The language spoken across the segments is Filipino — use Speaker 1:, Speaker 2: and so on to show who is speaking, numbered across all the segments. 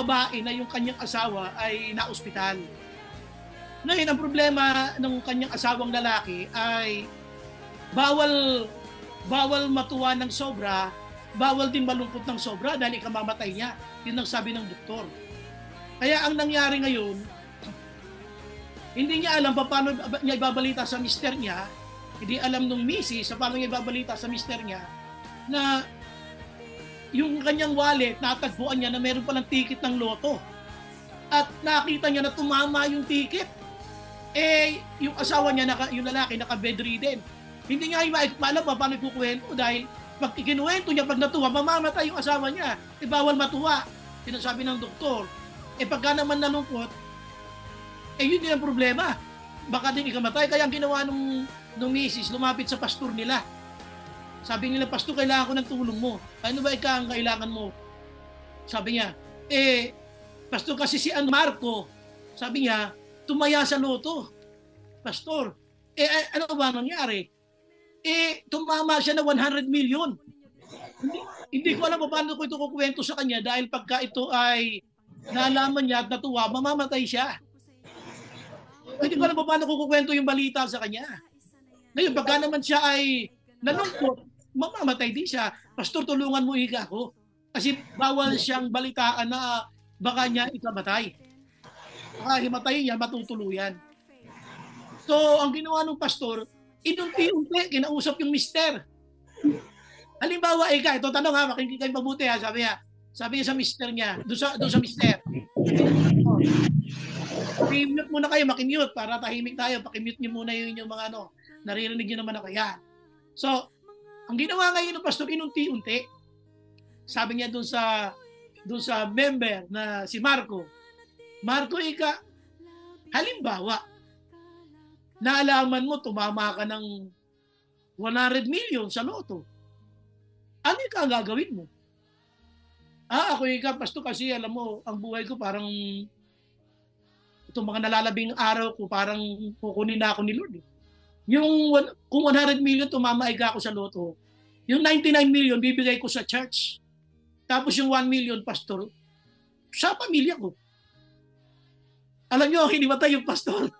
Speaker 1: babae na yung kanyang asawa ay na-ospital. Ngayon, ang problema ng kanyang asawang lalaki ay bawal matuwa ng sobra, bawal din malungkot ng sobra dahil ikamamatay niya. Yun ang sabi ng doktor. Kaya ang nangyari ngayon, hindi niya alam paano niya ibabalita sa mister niya, hindi alam nung misis paano niya ibabalita sa mister niya na yung kanyang wallet, natagpuan niya na meron palang ticket ng loto. At nakita niya na tumama yung ticket. Yung asawa niya, yung lalaki, naka-bedridden. Hindi niya maalam paano ikukwento dahil pag ikinuwento niya, pag natuwa, mamamatay yung asawa niya. Bawal matuwa. Sinasabi ng doktor. Pagka naman nalungkot, yun din ang problema. Baka din ikamatay. Kaya ang ginawa nung misis, lumapit sa pastor nila. Sabi nila, pastor, kailangan ko ng tulong mo. Ano ba ang kailangan mo? Sabi niya, pastor, kasi si Marco, sabi niya, tumaya sa loto. Pastor, ano ba nangyari? Tumama siya na 100 million. Hindi ko alam paano ko ito kukwento sa kanya dahil pagka ito ay nalaman niya at natuwa, mamamatay siya. Hindi ko alam paano ko kukwento yung balita sa kanya. Ngayon, pagka naman siya ay nalungkot, mamamatay din siya. Pastor, tulungan mo ika ako. Kasi bawal siyang balitaan na baka niya ikamatay. Baka himatayin niya, matutuluyan. So, ang ginawa ng pastor, inunti-unti, kinausap yung mister. Halimbawa, ito tanong ha, makinig kayo mabuti ha, sabi niya sa mister niya, doon sa mister. Pakimute muna kayo, makimute para tahimik tayo. Pakimute niyo muna yung mga naririnig niyo naman ako. Yan. So, ang ginawa ngayon ng pastor, inunti-unti. Sabi niya doon sa member na si Marco, halimbawa, naalaman mo, tumama ka ng 100 million sa loto. Ano yung gagawin mo? Ako pastor, kasi alam mo, ang buhay ko parang itong mga nalalabing araw ko, parang kukunin na ako ni Lord. Kung 100 million, tumama ako sa loto. Yung 99 million, bibigay ko sa church. Tapos yung 1 million, pastor, sa pamilya ko. Alam nyo, hinimatay yung pastor.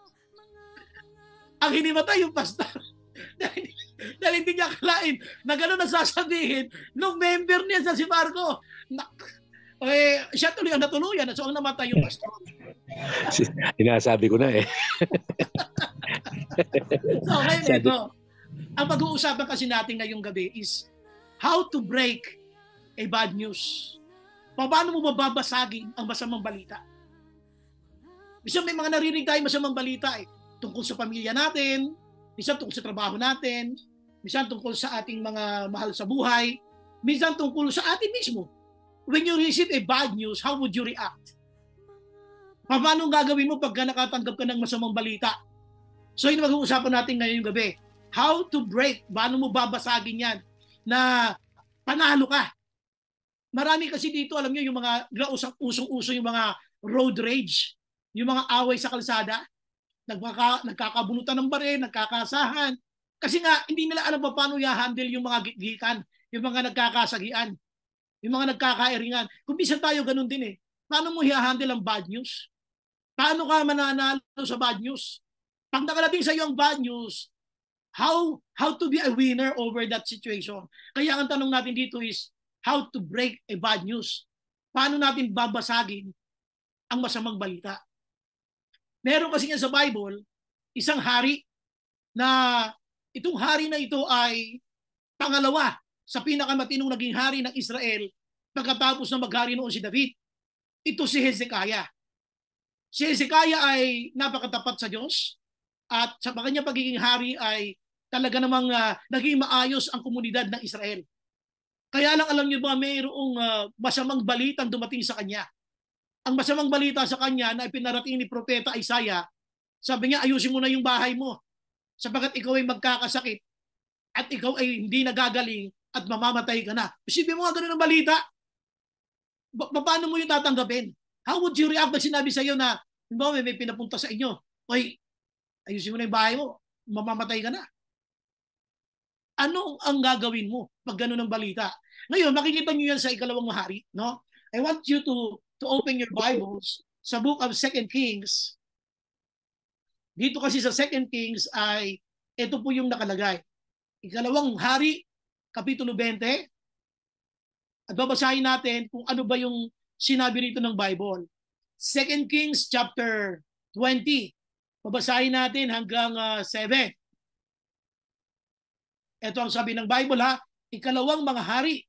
Speaker 1: Ang hinimatay yung pastor. Dahil hindi niya akalain na gano'n nasasabihin nung member niya sa si Marco. Siya tuloy ang natuluyan. So ang namatay yung pastor.
Speaker 2: Inasabi ko na
Speaker 1: So ngayon ito, ang pag-uusapan kasi natin ngayong gabi is how to break a bad news. Paano mo mababasagin ang masamang balita? Minsan may mga naririnig tayo masamang balita tungkol sa pamilya natin, minsan tungkol sa trabaho natin, minsan tungkol sa ating mga mahal sa buhay, minsan tungkol sa atin mismo. When you receive a bad news, how would you react? Paano gagawin mo pagka nakatanggap ka ng masamang balita? So yun mag-uusapan natin ngayong gabi. How to break, paano mo babasagin yan na panalo ka? Marami kasi dito, alam niyo, yung mga usong-uso yung mga road rage, yung mga away sa kalsada, nagkakabunutan ng baril, nagkakasahan. Kasi nga, hindi nila alam paano i-handle yung mga gitgikan, yung mga nagkakasagian, yung mga nagkakairingan. Kung bisan tayo ganun din Paano mo i-handle ang bad news? Paano ka mananalo sa bad news? Pag nakalating sa iyo ang bad news, how to be a winner over that situation? Kaya ang tanong natin dito is, how to break a bad news? Paano natin babasagin ang masamang balita? Meron kasi nga sa Bible, isang hari na itong hari na ito ay pangalawa sa pinakamatinong naging hari ng Israel pagkatapos na maghari noon si David. Ito si Hezekiah. Si Hezekiah ay napakatapat sa Diyos at sa kanyang pagiging hari ay talaga namang naging maayos ang komunidad ng Israel. Kaya lang alam niyo ba, mayroong masamang balitang dumating sa kanya. Ang masamang balita sa kanya na ipinarating ni Propeta Isaiah, sabi niya, ayusin mo na yung bahay mo sapagkat ikaw ay magkakasakit at ikaw ay hindi nagagaling at mamamatay ka na. Isipin mo nga ganun ang balita. Paano mo yung tatanggapin? How would you react pag sinabi sa iyo na may pinapunta sa inyo? Oy, ayusin mo na yung bahay mo, mamamatay ka na. Ano ang gagawin mo pag gano'n ang balita? Ngayon, makikita niyo yan sa ikalawang hari, no? I want you to open your Bibles sa book of 2 Kings. Dito kasi sa 2 Kings ay ito po yung nakalagay. Ikalawang hari, Kapitulo 20. At babasahin natin kung ano ba yung sinabi rito ng Bible. 2 Kings chapter 20. Babasahin natin hanggang 7. Ito ang sabi ng Bible ha. Ikalawang mga hari.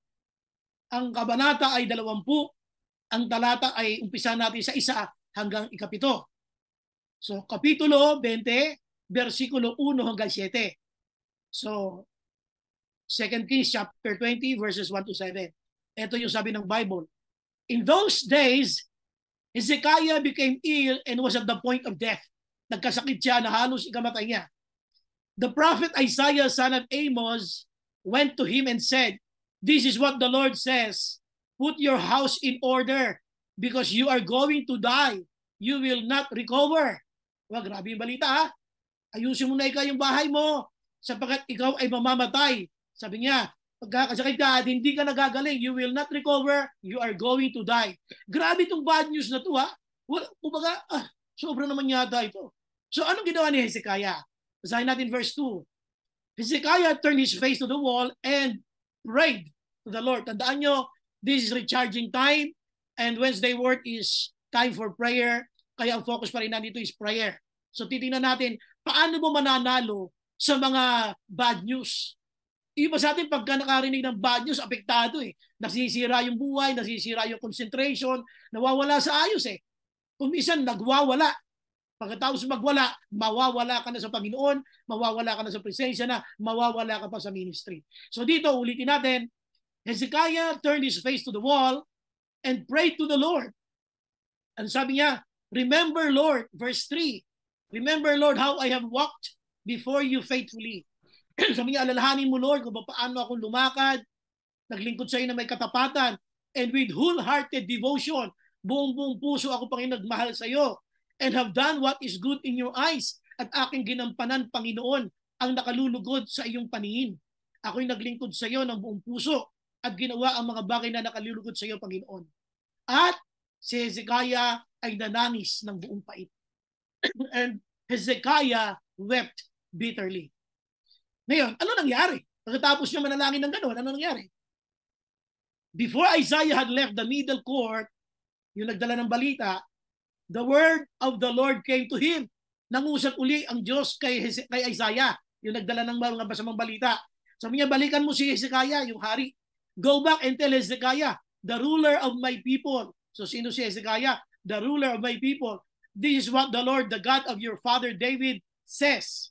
Speaker 1: Ang kabanata ay 20. Ang talata ay umpisa natin sa 1 hanggang 7. So, Kapitulo 20, versikulo 1 hanggang 7. So, 2 Kings chapter 20, verses 1 to 7. Ito yung sabi ng Bible. In those days, Hezekiah became ill and was at the point of death. Nagkasakit siya na halos ikamatay niya. The prophet Isaiah, son of Amos, went to him and said, "This is what the Lord says. Put your house in order because you are going to die. You will not recover." Wag, grabe yung balita ha. Ayusin mo na ikaw yung bahay mo sapagkat ikaw ay mamamatay. Sabi niya, pagkakasakit ka at hindi ka nagagaling, you will not recover, you are going to die. Grabe itong bad news na to ha. Kumbaga, sobra naman yata ito. So anong ginawa ni Hezekiah? Basahin natin verse 2. Hezekiah turned his face to the wall and prayed to the Lord. Tandaan nyo, this is recharging time and Wednesday word is time for prayer. Kaya ang focus pa rin nandito is prayer. So titingnan natin, paano mo mananalo sa mga bad news? Iba sa atin, pagka nakarinig ng bad news, apektado eh. Nasisira yung buhay, nasisira yung concentration, nawawala sa ayos eh. Kung minsan, nagwawala. Pagkatapos magwala, mawawala ka na sa Panginoon, mawawala ka na sa presensya na, mawawala ka pa sa ministry. So dito, ulitin natin, Hezekiah turned his face to the wall and prayed to the Lord. Ano sabi niya? Remember, Lord, verse 3, remember, Lord, how I have walked before you faithfully. Sabi niya, alalahanin mo, Lord, kung paano ako lumakad, naglingkod sa iyo na may katapatan, and with wholehearted devotion, buong puso ako, Panginoon, nagmahal sa iyo, and have done what is good in your eyes, at aking ginampanan, Panginoon, ang nakalulugod sa iyong paningin. Ako'y naglingkod sa iyo ng buong puso, at ginawa ang mga bagay na nakalulugod sa iyo, Panginoon. At si Hezekiah ay nanangis ng buong pait. And Hezekiah wept bitterly. Ngayon, ano nangyari? Pagkatapos niya manalangin ng gano'n, ano nangyari? Before Isaiah had left the middle court, yung nagdala ng balita, the word of the Lord came to him. Nangusap uli ang Diyos kay Isaiah, yung nagdala ng mga masamang balita. Sabi niya, balikan mo si Hezekiah, yung hari. Go back and tell Hezekiah, the ruler of my people. So sino si Hezekiah? The ruler of my people. This is what the Lord, the God of your father David, says.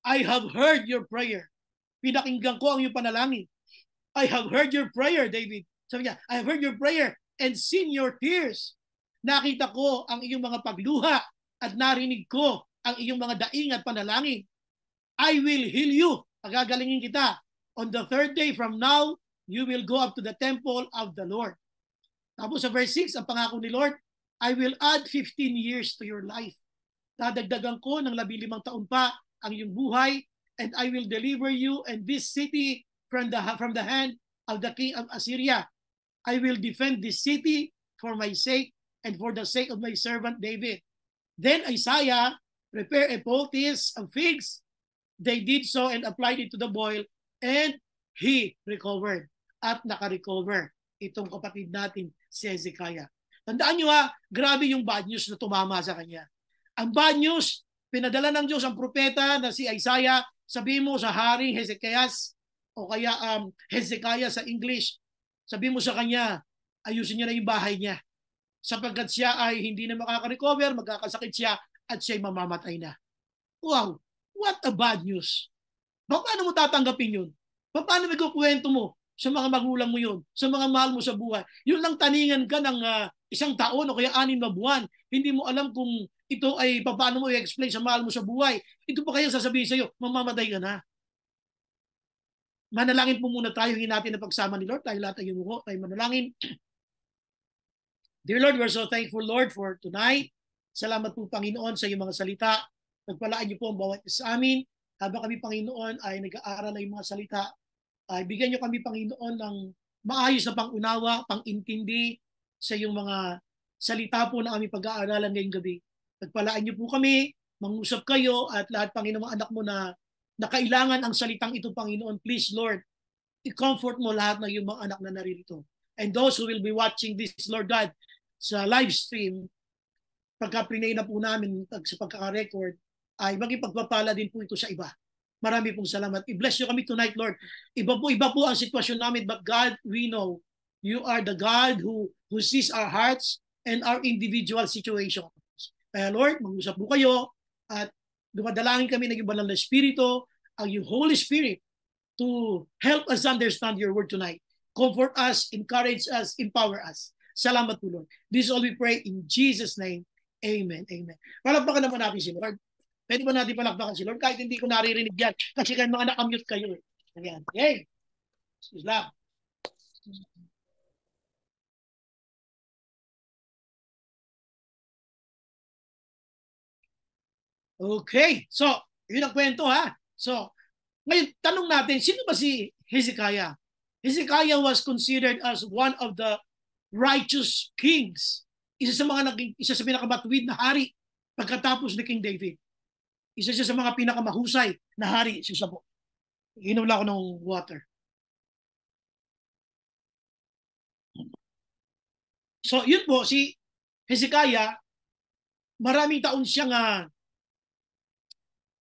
Speaker 1: I have heard your prayer. Pinakinggan ko ang iyong panalangin. I have heard your prayer, David. Sabi niya, I have heard your prayer and seen your tears. Nakita ko ang iyong mga pagluha at narinig ko ang iyong mga daing at panalangin. I will heal you. Pagagalingin kita. On the third day from now, you will go up to the temple of the Lord. Tapos sa verse 6, ang pangako ni Lord, I will add 15 years to your life. Dadagdagan ko ng 15 taon pa ang iyong buhay, and I will deliver you and this city from the hand of the king of Assyria. I will defend this city for my sake and for the sake of my servant David. Then Isaiah prepared a poultice of figs. They did so and applied it to the boil, and he recovered. At naka-recover itong kapatid natin si Hezekiah. Tandaan nyo ha, grabe yung bad news na tumama sa kanya. Ang bad news, pinadala ng Diyos ang propeta na si Isaiah, sabi mo sa haring Hezekiah, o kaya Hezekiah sa English, sabi mo sa kanya, ayusin niya na yung bahay niya. Sapagkat siya ay hindi na makaka-recover, magkakasakit siya, at siya ay mamamatay na. Wow, what a bad news. Paano mo tatanggapin yun? Paano magkukwento mo sa mga magulang mo yun, sa mga mahal mo sa buhay? Yun lang taningan ka ng 1 taon o kaya 6 na buwan. Hindi mo alam kung ito ay paano mo i-explain sa mahal mo sa buhay. Ito pa kaya sasabihin sa iyo, mamamatay ka na. Manalangin po muna tayo, hindi natin na pagsama ni Lord. Tayo lahat ay yumuko, tayo manalangin. Dear Lord, we're so thankful, Lord, for tonight. Salamat po, Panginoon, sa iyong mga salita. Nagpalaan niyo po ang bawat isa sa amin. Habang kami, Panginoon, ay nag-aaral ng mga salita, ay bigyan niyo kami, Panginoon, ng maayos na pangunawa, pangintindi, sa iyong mga salita po na aming pag-aaralan ngayong gabi. Pagpalaan niyo po kami, mangusap kayo at lahat, Panginoon, anak mo na kailangan ang salitang ito, Panginoon. Please, Lord, i-comfort mo lahat ng iyong mga anak na naririto. And those who will be watching this, Lord God, sa live stream, pagka prinay na po namin sa pagkaka-record, ay maging pagpapala din po ito sa iba. Marami pong salamat. I-bless you kami tonight, Lord. Iba po ang sitwasyon namin, but God, we know you are the God who sees our hearts and our individual situations. Kaya Lord, mag-usap po kayo at dumadalangin kami ng Banal na Espiritu, ang yung Holy Spirit, to help us understand your word tonight. Comfort us, encourage us, empower us. Salamat po, Lord. This all we pray in Jesus' name. Amen. Amen. Palakpakan naman natin si Lord. Pwede ba natin palakpakan si Lord? Kahit hindi ko naririnig yan. Kasi kayo mga nakamute kayo. Ayan. Yay! Islam. Okay. So, yun ang kwento ha. So, ngayon, tanong natin, sino ba si Hezekiah? Hezekiah was considered as one of the righteous kings. Isa sa pinakamatuwid na hari pagkatapos ni King David. Isa siya sa mga pinakamahusay na hari. Siya po. Inom lang ako ng water. So, yun po, si Hezekiah, maraming taon siyang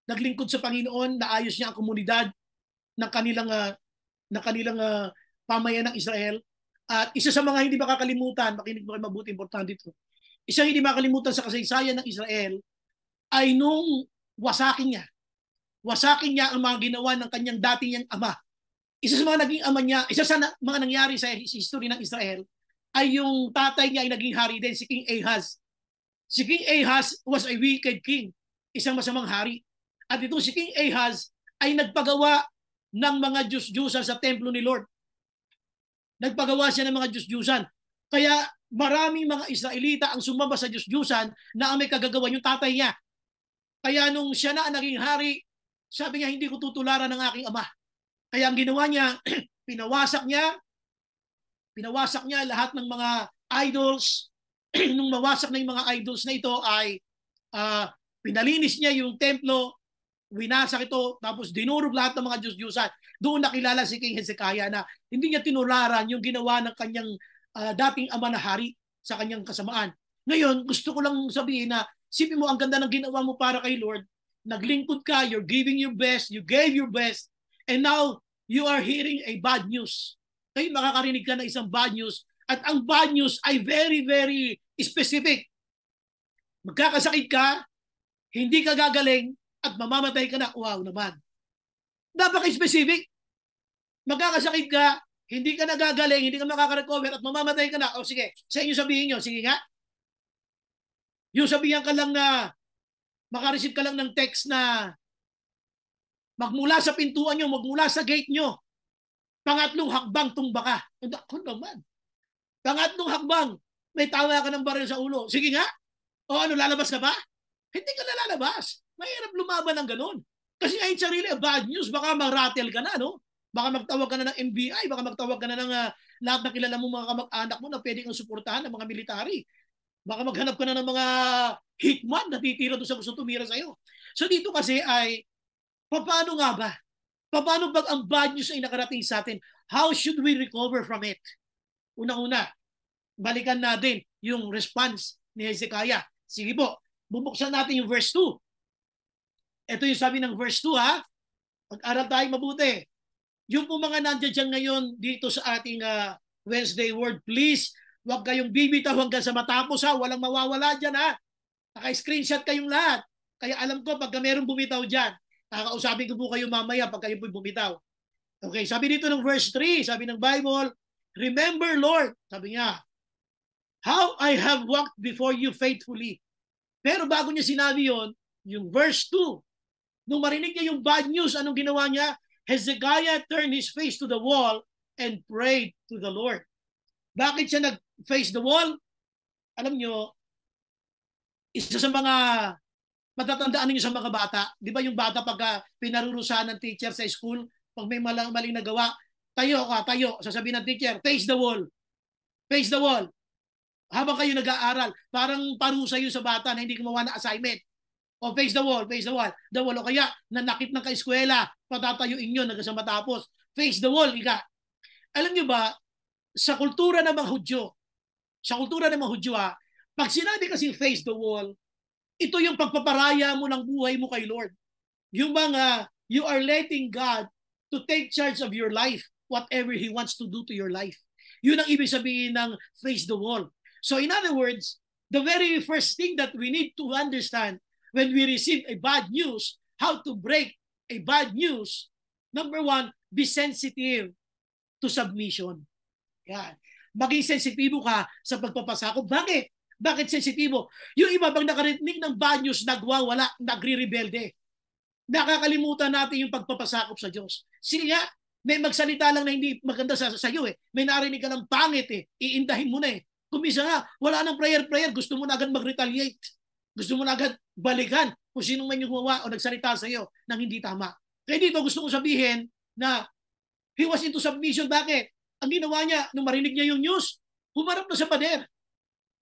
Speaker 1: naglingkod sa Panginoon, naayos niya ang komunidad ng kanilang pamayan ng Israel. At isa sa mga hindi makakalimutan, makinig mo kayo mabuti, importante ito. Isang hindi makakalimutan sa kasaysayan ng Israel ay nung wasakin niya ang mga ginawa ng kanyang dati niyang ama. Isa sa mga naging ama niya, isa sa mga nangyari sa history ng Israel ay yung tatay niya ay naging hari din, si King Ahaz. Si King Ahaz was a wicked king, isang masamang hari. At ito si King Ahaz ay nagpagawa ng mga Diyos-Diyusan sa templo ni Lord. Nagpagawa siya ng mga Diyos-Diyusan. Kaya maraming mga Israelita ang sumamba sa Diyos-Diyusan na ang may kagagawa yung tatay niya. Kaya nung siya na naging hari, sabi niya, hindi ko tutularan ng aking ama. Kaya ang ginawa niya, pinawasak niya lahat ng mga idols. Nung mawasak na yung mga idols na ito ay pinalinis niya yung templo, winasak ito, tapos dinurog lahat ng mga Diyos-Diyusan. Doon nakilala si King Hezekiah na hindi niya tinularan yung ginawa ng kanyang dating ama na hari sa kanyang kasamaan. Ngayon, gusto ko lang sabihin na sipin mo, ang ganda ng ginawa mo para kay Lord. Naglingkod ka, you're giving your best, you gave your best, and now you are hearing a bad news. Kayo makakarinig ka ng isang bad news, at ang bad news ay very, very specific. Magkakasakit ka, hindi ka gagaling, at mamamatay ka na. Wow naman. Napaka-specific. Magkakasakit ka, hindi ka nagagaling, hindi ka makaka-recover, at mamamatay ka na. O sige, sa inyo sabihin nyo, sige nga. Yung sabihan ka lang na, makareceive ka lang ng text na, magmula sa pintuan nyo, magmula sa gate nyo, pangatlong hakbang tumba ka. Ako naman. Pangatlong hakbang, may tawa ka ng baril sa ulo. Sige nga. O ano, lalabas ka ba? Hindi ka na lalabas. Mahirap lumaban ng ganun. Kasi ngayon sarili, bad news, baka mag-rattle ka na, no? Baka magtawag ka na ng NBI, baka magtawag ka na ng lahat na kilala mo mga kamag-anak mo na pwede kang suportahan ng mga military. Baka maghanap ka na ng mga hitman na titira doon sa gusto tumira sa'yo. So dito kasi ay, paano nga ba? Paano pag ang bad news ay nakarating sa atin? How should we recover from it? Una-una, balikan natin yung response ni Hezekiah. Sige po, bubuksan natin yung verse 2. Ito yung sabi ng verse 2 ha. Pag-aral tayo mabuti. Yung po mga nandiyan dyan ngayon dito sa ating Wednesday word, please, huwag kayong bibitaw hanggang sa matapos ha. Walang mawawala dyan ha. Naka-screenshot kayong lahat. Kaya alam ko pagka merong bumitaw dyan, kakausapin ko po kayo mamaya pag kayo po bumitaw. Okay, sabi dito ng verse 3, sabi ng Bible, remember Lord, sabi niya, how I have walked before you faithfully. Pero bago niya sinabi yon, yung verse 2, nung marinig niya yung bad news, anong ginawa niya? Hezekiah turned his face to the wall and prayed to the Lord. Bakit siya nag-face the wall? Alam niyo, isa sa mga matatandaan niyo sa mga bata, di ba yung bata pagka pinarurusahan ng teacher sa school, pag may maling nagawa, tayo ka, tayo. Sasabihin ng teacher, face the wall. Face the wall. Habang kayo nag-aaral, parang parusa yun sa bata na hindi gumawa ng assignment. O face the wall, face the wall. The wall. O kaya, nanakit ng kaeskwela, patatayuin yun hanggang sa matapos. Face the wall, ika. Alam nyo ba, sa kultura ng mga Hudyo, pag sinabi kasi face the wall, ito yung pagpaparaya mo ng buhay mo kay Lord. Yung mga, you are letting God to take charge of your life, whatever He wants to do to your life. Yun ang ibig sabihin ng face the wall. So in other words, the very first thing that we need to understand when we receive a bad news, how to break a bad news, number one, be sensitive to submission. Yan. Maging sensitibo ka sa pagpapasakop. Bakit? Bakit sensitibo? Yung iba bang nakarinig ng bad news, nagwawala, nagre-rebelde. Nakakalimutan natin yung pagpapasakop sa Diyos. Sige nga, may magsalita lang na hindi maganda sa iyo eh. May narinig ka ng pangit eh. Iindahin mo na eh. Kung minsan nga, wala nang prayer, gusto mo na agad mag-retaliate. Gusto mo na agad balikan kung sino man yung gumawa o nagsalita sa iyo nang hindi tama. Kaya dito gusto kong sabihin na he was into submission. Bakit? Ang ginawa niya, nung marinig niya yung news, humarap na sa pader.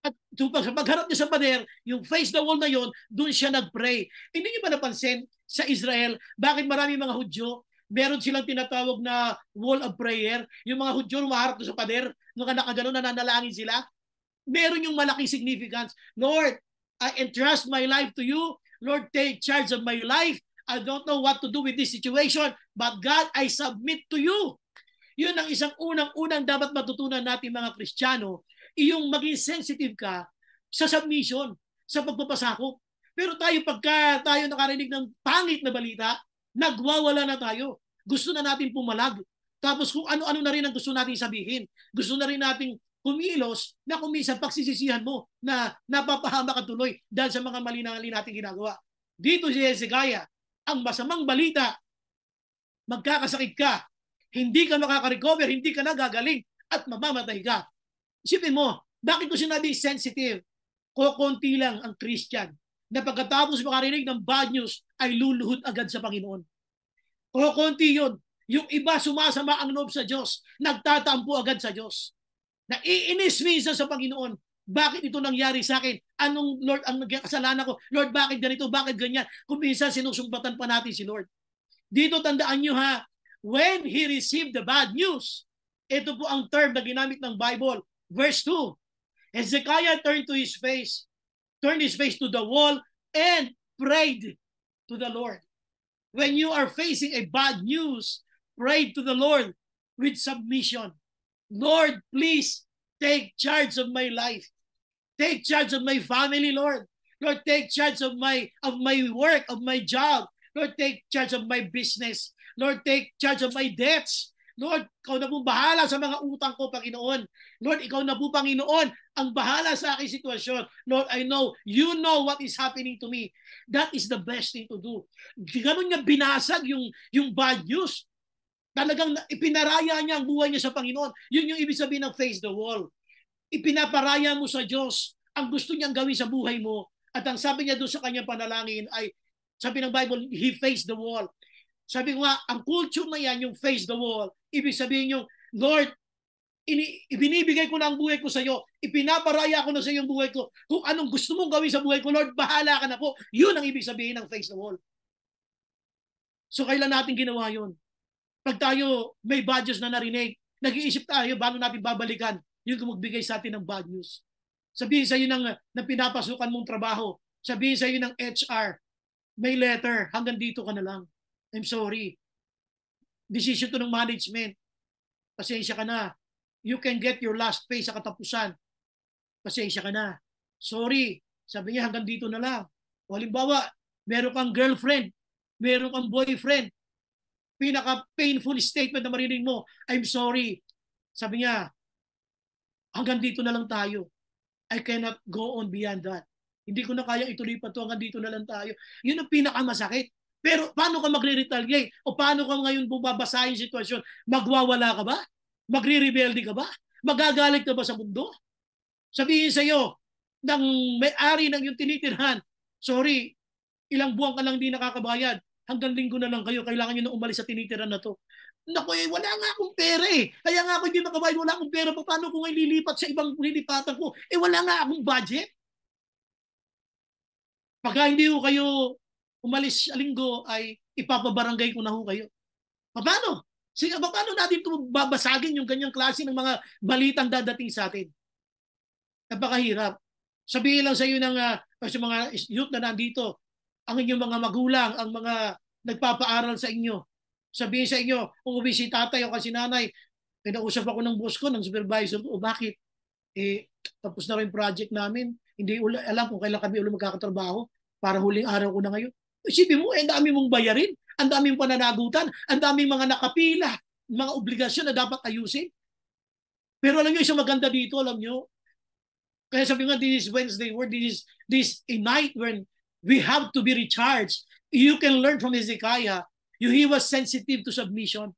Speaker 1: At sa pagharap niya sa pader, yung face the wall na yon, doon siya nag-pray. Hindi niyo ba napansin sa Israel, bakit marami mga Hudyo, meron silang tinatawag na wall of prayer? Yung mga Hudyo humaharap sa pader, nung nakagano nananalangin sila, meron yung malaking significance. Lord, I entrust my life to you. Lord, take charge of my life. I don't know what to do with this situation, but God, I submit to you. Yun ang isang unang-unang dapat matutunan natin mga Kristiyano, iyong maging sensitive ka sa submission, sa pagpapasakop. Pero tayo, pagka tayo nakarinig ng pangit na balita, nagwawala na tayo. Gusto na natin pumalag. Tapos kung ano-ano na rin ang gusto natin sabihin. Gusto na rin natin kumilos na kung minsan pagsisisihan mo na napapahama ka tuloy dahil sa mga mali na natin ginagawa. Dito si Hezekiah, ang masamang balita, magkakasakit ka, hindi ka makaka-recover, hindi ka nagagaling, at mamamatay ka. Isipin mo, bakit ko sinabi sensitive? Konti lang ang Christian na pagkatapos makarinig ng bad news ay luluhod agad sa Panginoon. Konti yun. Yung iba sumasama ang loob sa Diyos, nagtatampo agad sa Diyos. Naiinis minsan sa Panginoon. Bakit ito nangyari sa akin? Anong Lord ang kasalanan ko? Lord, bakit ganito? Bakit ganyan? Kung minsan sinusumbatan pa natin si Lord. Dito tandaan nyo ha, when he received the bad news, ito po ang term na ginamit ng Bible. Verse 2, Hezekiah turned his face to the wall and prayed to the Lord. When you are facing a bad news, pray to the Lord with submission. Lord, please take charge of my life. Take charge of my family, Lord. Lord, take charge of my work, of my job. Lord, take charge of my business. Lord, take charge of my debts. Lord, ikaw na po bahala sa mga utang ko, Panginoon. Lord, ikaw na po, Panginoon, ang bahala sa aking sitwasyon. Lord, I know, you know what is happening to me. That is the best thing to do. Ganun niya binasag yung bad news. Talagang ipinaraya niya ang buhay niya sa Panginoon. Yun yung ibig sabihin ng face the wall. Ipinaparaya mo sa Diyos ang gusto niyang gawin sa buhay mo. At ang sabi niya doon sa kanyang panalangin ay, sabi ng Bible, he faced the wall. Sabi ko nga, ang culture na yan, yung face the wall, ibig sabihin yung, Lord, ibinibigay ko na ang buhay ko sa iyo, ipinaparaya ko na sa iyo ang buhay ko. Kung anong gusto mong gawin sa buhay ko, Lord, bahala ka na po. Yun ang ibig sabihin ng face the wall. So kailan natin ginawa yun? Pag tayo may bad news na narinig, nag-iisip tayo, paano natin babalikan yung magbigay sa atin ng bad news. Sabihin sa iyo ng pinapasukan mong trabaho, sabihin sa iyo ng HR, may letter, hanggang dito ka na lang. I'm sorry. Decision to ng management. Pasensya ka na. You can get your last pay sa katapusan. Pasensya ka na. Sorry. Sabi niya hanggang dito na lang. O halimbawa, meron kang girlfriend, meron kang boyfriend, pinaka-painful statement na marinig mo, I'm sorry. Sabi niya, hanggang dito na lang tayo. I cannot go on beyond that. Hindi ko na kaya ituloy pa to, hanggang dito na lang tayo. Yun ang pinakamasakit. Pero paano ka magre-retaliate? O paano ka ngayon bubabasahin yung sitwasyon? Magwawala ka ba? Magre-rebelde ka ba? Magagalit ka ba sa mundo? Sabihin sa iyo, ng may-ari ng yung tinitirhan, sorry, ilang buwan ka lang di nakakabayad. hanggang linggo na lang kayo, kailangan nyo na umalis sa tinitira na to. Naku, wala nga akong pera eh. Kaya nga ako hindi makabayad, wala akong pera. Paano ko ngayon lilipat sa ibang lilipatan ko? Wala nga akong budget. Pagka hindi ko kayo umalis sa linggo, ay ipapabarangay ko na ho kayo. Paano? Sige, paano natin ito babasagin yung ganyang klase ng mga balitang dadating sa atin? Napakahirap. Sabihin lang sa iyo ng sa mga youth na nandito, ang inyong mga magulang, ang mga nagpapaaral sa inyo, sabihin sa inyo, kung uwi si tatay o kasi nanay, pinausap ako ng boss ko, ng supervisor ko, bakit? Tapos na rin project namin, hindi alam kung kailan kami ulit magkakatrabaho, para huling araw ko na ngayon. Isipin mo, ang dami mong bayarin, ang daming pananagutan, ang daming mga nakapila, mga obligasyon na dapat ayusin. Pero alam nyo, isang maganda dito, alam nyo, kaya sabi nga, this is Wednesday word, this a night when we have to be recharged. You can learn from Hezekiah. He was sensitive to submission.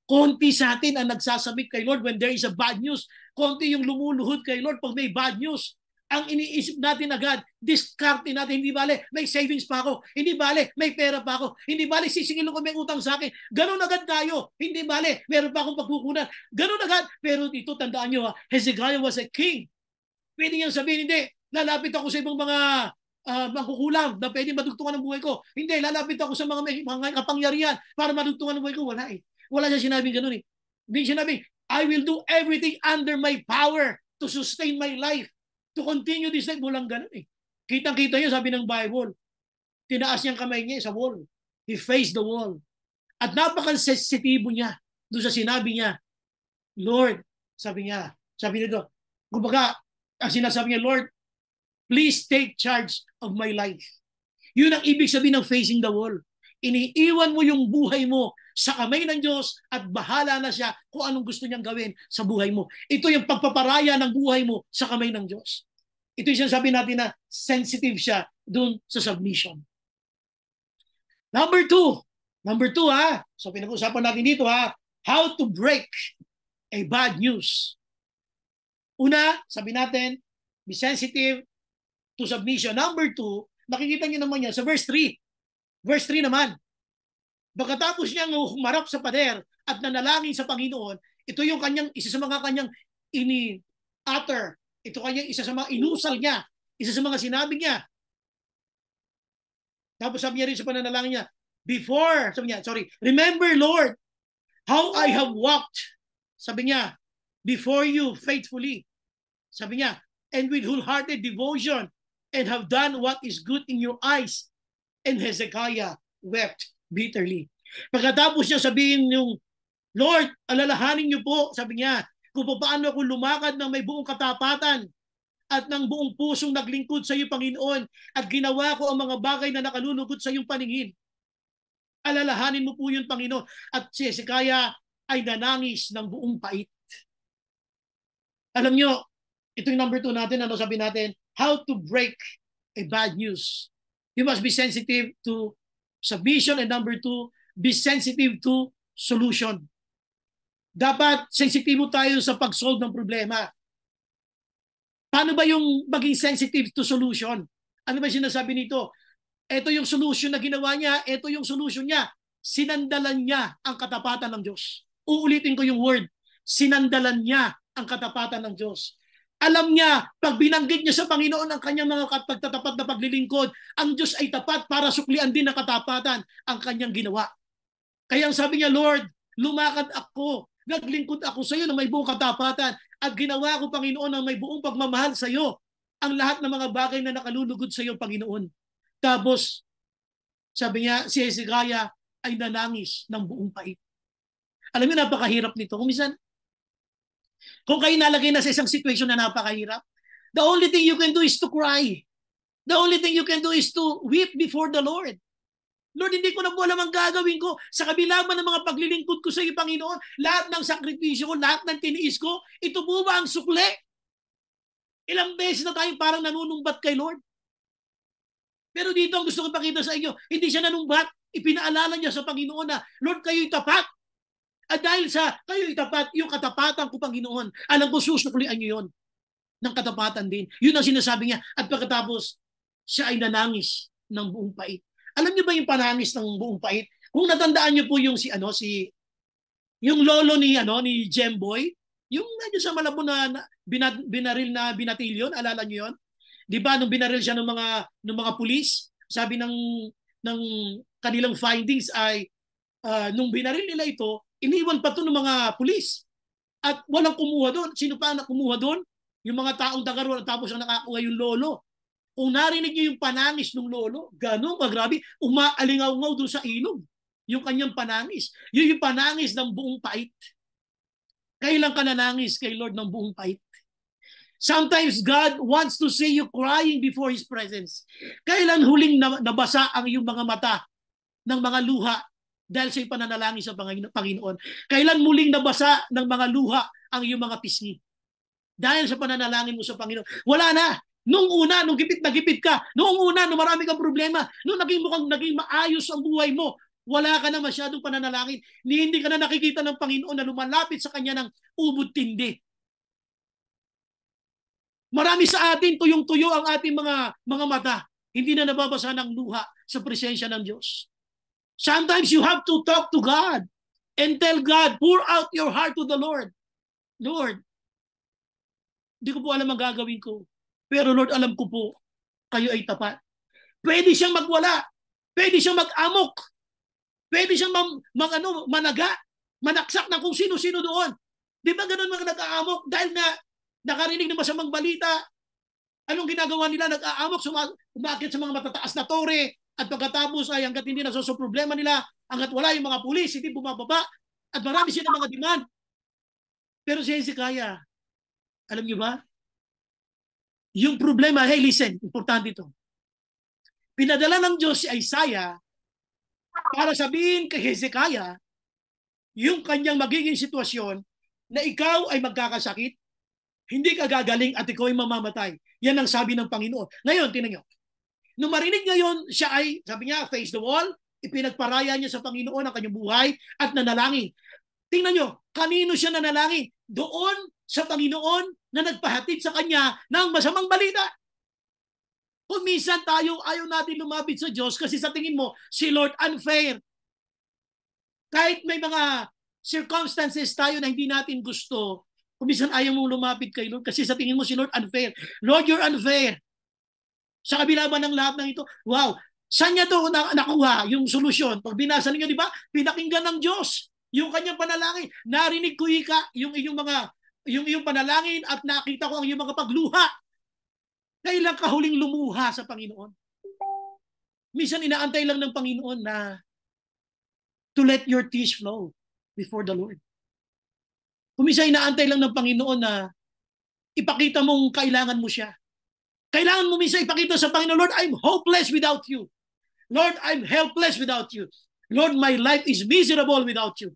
Speaker 1: Konti sa atin ang nagsasabik kay Lord when there is a bad news. Konti yung lumuluhod kay Lord pag may bad news. Ang iniisip natin agad, diskarte natin, hindi bale, may savings pa ako. Hindi bale, may pera pa ako. Hindi bale, sisingilin ko may utang sa akin. Ganun agad tayo. Hindi bale, meron pa akong pagkukunan. Ganun agad. Pero dito, tandaan nyo, Hezekiah was a king. Pwede niyang sabihin, hindi, lalapit ako sa ibang mga mangkukulam na pwede madugtungan ng buhay ko. Hindi, lalapit ako sa mga kapangyarihan para madugtungan ng buhay ko. Wala eh. Wala siya sinabing ganun eh. Hindi sinabing, I will do everything under my power to sustain my life, to continue this life. Walang ganun eh. Kitang-kita niyo, sabi ng Bible, tinaas niyang kamay niya sa wall. He faced the wall. At napaka-sensitibo niya doon sa sinabi niya, Lord, sabi nito, kumbaga, ang sinasabi niya, Lord, please take charge of my life. Yun ang ibig sabihin ng facing the wall. Iniiwan mo yung buhay mo sa kamay ng Diyos at bahala na siya kung anong gusto niyang gawin sa buhay mo. Ito yung pagpaparaya ng buhay mo sa kamay ng Diyos. Ito yung sinasabi natin na sensitive siya dun sa submission. Number two ha. So pinag-usapan natin dito ha. How to break a bad news. Una, sabi natin, be sensitive to submission. Number two, makikita niyo naman yan sa verse 3. Verse 3 naman. Pagkatapos niyang humarap sa pader at nanalangin sa Panginoon, ito yung isa sa mga kanyang ini-utter. Ito kanyang isa sa mga inusal niya. Isa sa mga sinabi niya. Tapos sabi niya rin sa pananalangin niya, remember Lord, how I have walked, sabi niya, before you faithfully. Sabi niya, and with wholehearted devotion, and have done what is good in your eyes. And Hezekiah wept bitterly. Pagkatapos niya sabihin yung, Lord, alalahanin niyo po, sabi niya, kung paano ako lumakad ng may buong katapatan at ng buong pusong naglingkod sa iyo, Panginoon, at ginawa ko ang mga bagay na nakalulugod sa iyong paningin. Alalahanin mo po yun, Panginoon. At si Hezekiah ay nanangis ng buong pait. Alam niyo, ito yung number 2 natin, ano sabi natin? How to break a bad news. You must be sensitive to submission, and number 2, be sensitive to solution. Dapat sensitibo tayo sa pag-solve ng problema. Paano ba yung maging sensitive to solution? Ano ba sinasabi nito? Ito yung solution na ginawa niya, ito yung solution niya. Sinandalan niya ang katapatan ng Diyos. Uulitin ko yung word. Sinandalan niya ang katapatan ng Diyos. Alam niya, pag binanggit niya sa Panginoon ang kanyang mga pagtatapat na paglilingkod, ang Diyos ay tapat para suklian din ng katapatan ang kanyang ginawa. Kaya ang sabi niya, Lord, lumakad ako, naglingkod ako sa iyo ng may buong katapatan at ginawa ko, Panginoon, ng may buong pagmamahal sa iyo ang lahat ng mga bagay na nakalulugod sa iyo, Panginoon. Tapos, sabi niya, si Hezekiah ay nanangis ng buong pait. Alam niyo, napakahirap nito. Kung kayo nalagay na sa isang situation na napakahirap, the only thing you can do is to cry. The only thing you can do is to weep before the Lord. Lord, hindi ko na po alam ang gagawin ko. Sa kabila man ng mga paglilingkod ko sa iyo, Panginoon, lahat ng sakripisyo ko, lahat ng tiniis ko, ito po ba ang sukli? Ilang beses na tayo parang nanunumbat kay Lord. Pero dito ang gusto ko ipakita sa inyo, hindi siya nanumbat. Ipinaalala niya sa Panginoon na, Lord, kayo'y tapat. At dahil sa kayo'y tapat, yung katapatan ko, Panginoon, alam ko susuklian niyo yun ng katapatan din. Yun ang sinasabi niya. At pagkatapos, siya ay nanangis ng buong pait. Alam niyo ba yung panangis ng buong pait? Kung natandaan niyo po yung yung lolo ni Jemboy, yung medyo sa Malabon na binaril na binatilyon, alala niyo yon? 'Di ba nung binaril siya ng mga pulis, sabi ng kanilang findings ay nung binaril nila ito, iniwan pa to ng mga pulis. At walang kumuha doon. Sino pa ang kumuha doon? Yung mga taong tagaroon, tapos ang nakakuha yung lolo. Kung narinig niyo yung panangis ng lolo, gano'n kagrabe, umaalingaw-ngaw doon sa ilog. Yung kanyang panangis. Yun yung panangis ng buong pait. Kailan ka nanangis kay Lord ng buong pait? Sometimes God wants to see you crying before His presence. Kailan huling nabasa ang iyong mga mata ng mga luha dahil sa pananalangin sa Panginoon? Kailan muling nabasa ng mga luha ang iyong mga pisngi? Dahil sa pananalangin mo sa Panginoon. Wala na. Nung una, nung gipit na gipit ka, nung una, nung marami kang problema, nung naging maayos ang buhay mo, wala ka na masyadong pananalangin. Hindi ka na nakikita ng Panginoon na lumalapit sa Kanya ng ubod tindi. Marami sa atin, tuyong-tuyo ang ating mga mata. Hindi na nababasa ng luha sa presensya ng Diyos. Sometimes you have to talk to God and tell God, pour out your heart to the Lord. Lord, hindi ko po alam ang gagawin ko. Pero Lord, alam ko po, kayo ay tapat. Pwede siyang magwala. Pwede siyang mag-amok. Pwede siyang managa, manaksak na kung sino-sino doon. Di ba ganun mga nag-aamok? Dahil nga nakarinig ng masamang balita, anong ginagawa nila? Nag-aamok, umaakit sa mga matataas na tore, at pagkatapos ay hanggat hindi nasoso problema nila, hanggat wala yung mga pulis, hindi bumababa, at marami silang mga demand. Pero si Hezekiah, alam niyo ba? Yung problema, hey listen, importante ito. Pinadala ng Diyos si Isaiah para sabihin kay Hezekiah yung kanyang magiging sitwasyon na ikaw ay magkakasakit, hindi ka gagaling at ikaw ay mamamatay. Yan ang sabi ng Panginoon. Ngayon, tingnan nyo. Nung marinig ngayon, siya ay, sabi niya, face the wall, ipinagparaya niya sa Panginoon ang kanyang buhay at nanalangin. Tingnan nyo, kanino siya nanalangin? Doon sa Panginoon na nagpahatid sa kanya ng masamang balita. Kung minsan tayo ayaw natin lumapit sa Diyos kasi sa tingin mo, si Lord unfair. Kahit may mga circumstances tayo na hindi natin gusto, kung minsan ayaw mong lumapit kay Lord kasi sa tingin mo si Lord unfair. Lord, you're unfair. Sa kabila ba ng lahat ng ito, wow, saan niya ito nakuha yung solusyon? Pag binasa niyo, di ba? Pinakinggan ng Diyos yung kanyang panalangin. Narinig ko yung iyong panalangin at nakita ko ang iyong mga pagluha. Kailan ka huling lumuha sa Panginoon? Minsan inaantay lang ng Panginoon na to let your tears flow before the Lord. Kung minsan inaantay lang ng Panginoon na ipakita mong kailangan mo siya. Kailangan mo minsan ipakita sa Panginoon, Lord, I'm hopeless without you. Lord, I'm helpless without you. Lord, my life is miserable without you.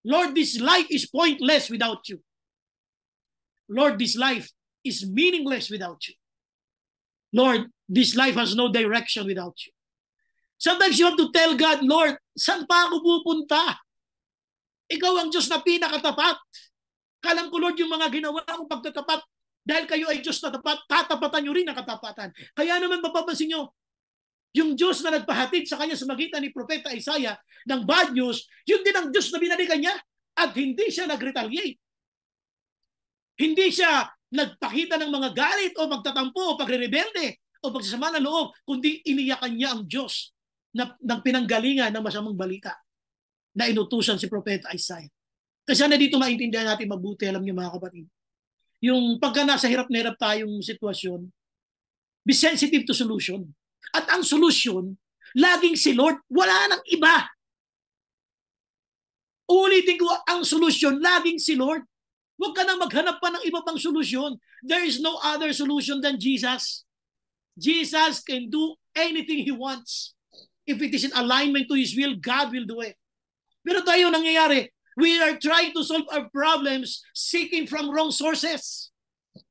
Speaker 1: Lord, this life is pointless without you. Lord, this life is meaningless without you. Lord, this life has no direction without you. Sometimes you have to tell God, Lord, saan pa ako pupunta? Ikaw ang Diyos na pinakatapat. Kalam ko, Lord, yung mga ginawa kong pagtatapat, dahil kayo ay Diyos na tapat, tatapatan nyo rin ang katapatan. Kaya naman mapapansin nyo, yung Diyos na nagpahatid sa kanya sa magitan ni Propeta Isaiah ng bad news, yun din ang Diyos na binalikan niya at hindi siya nag-retaliate. Hindi siya nagpakita ng mga galit o magtatampo o pagre-rebelde o pagsasama ng loob, kundi iniyakan niya ang Diyos ng pinanggalingan ng masamang balita na inutusan si Propeta Isaiah. Kasi sana dito maintindihan natin mabuti, alam niyo mga kapatid. Yung pagka nasa hirap na hirap tayong sitwasyon, be sensitive to solution. At ang solution, laging si Lord, wala nang iba. Ulitin ko, ang solution, laging si Lord. Huwag ka nang maghanap pa ng iba pang solusyon. There is no other solution than Jesus. Jesus can do anything He wants. If it is in alignment to His will, God will do it. Pero tayo nangyayari, we are trying to solve our problems seeking from wrong sources.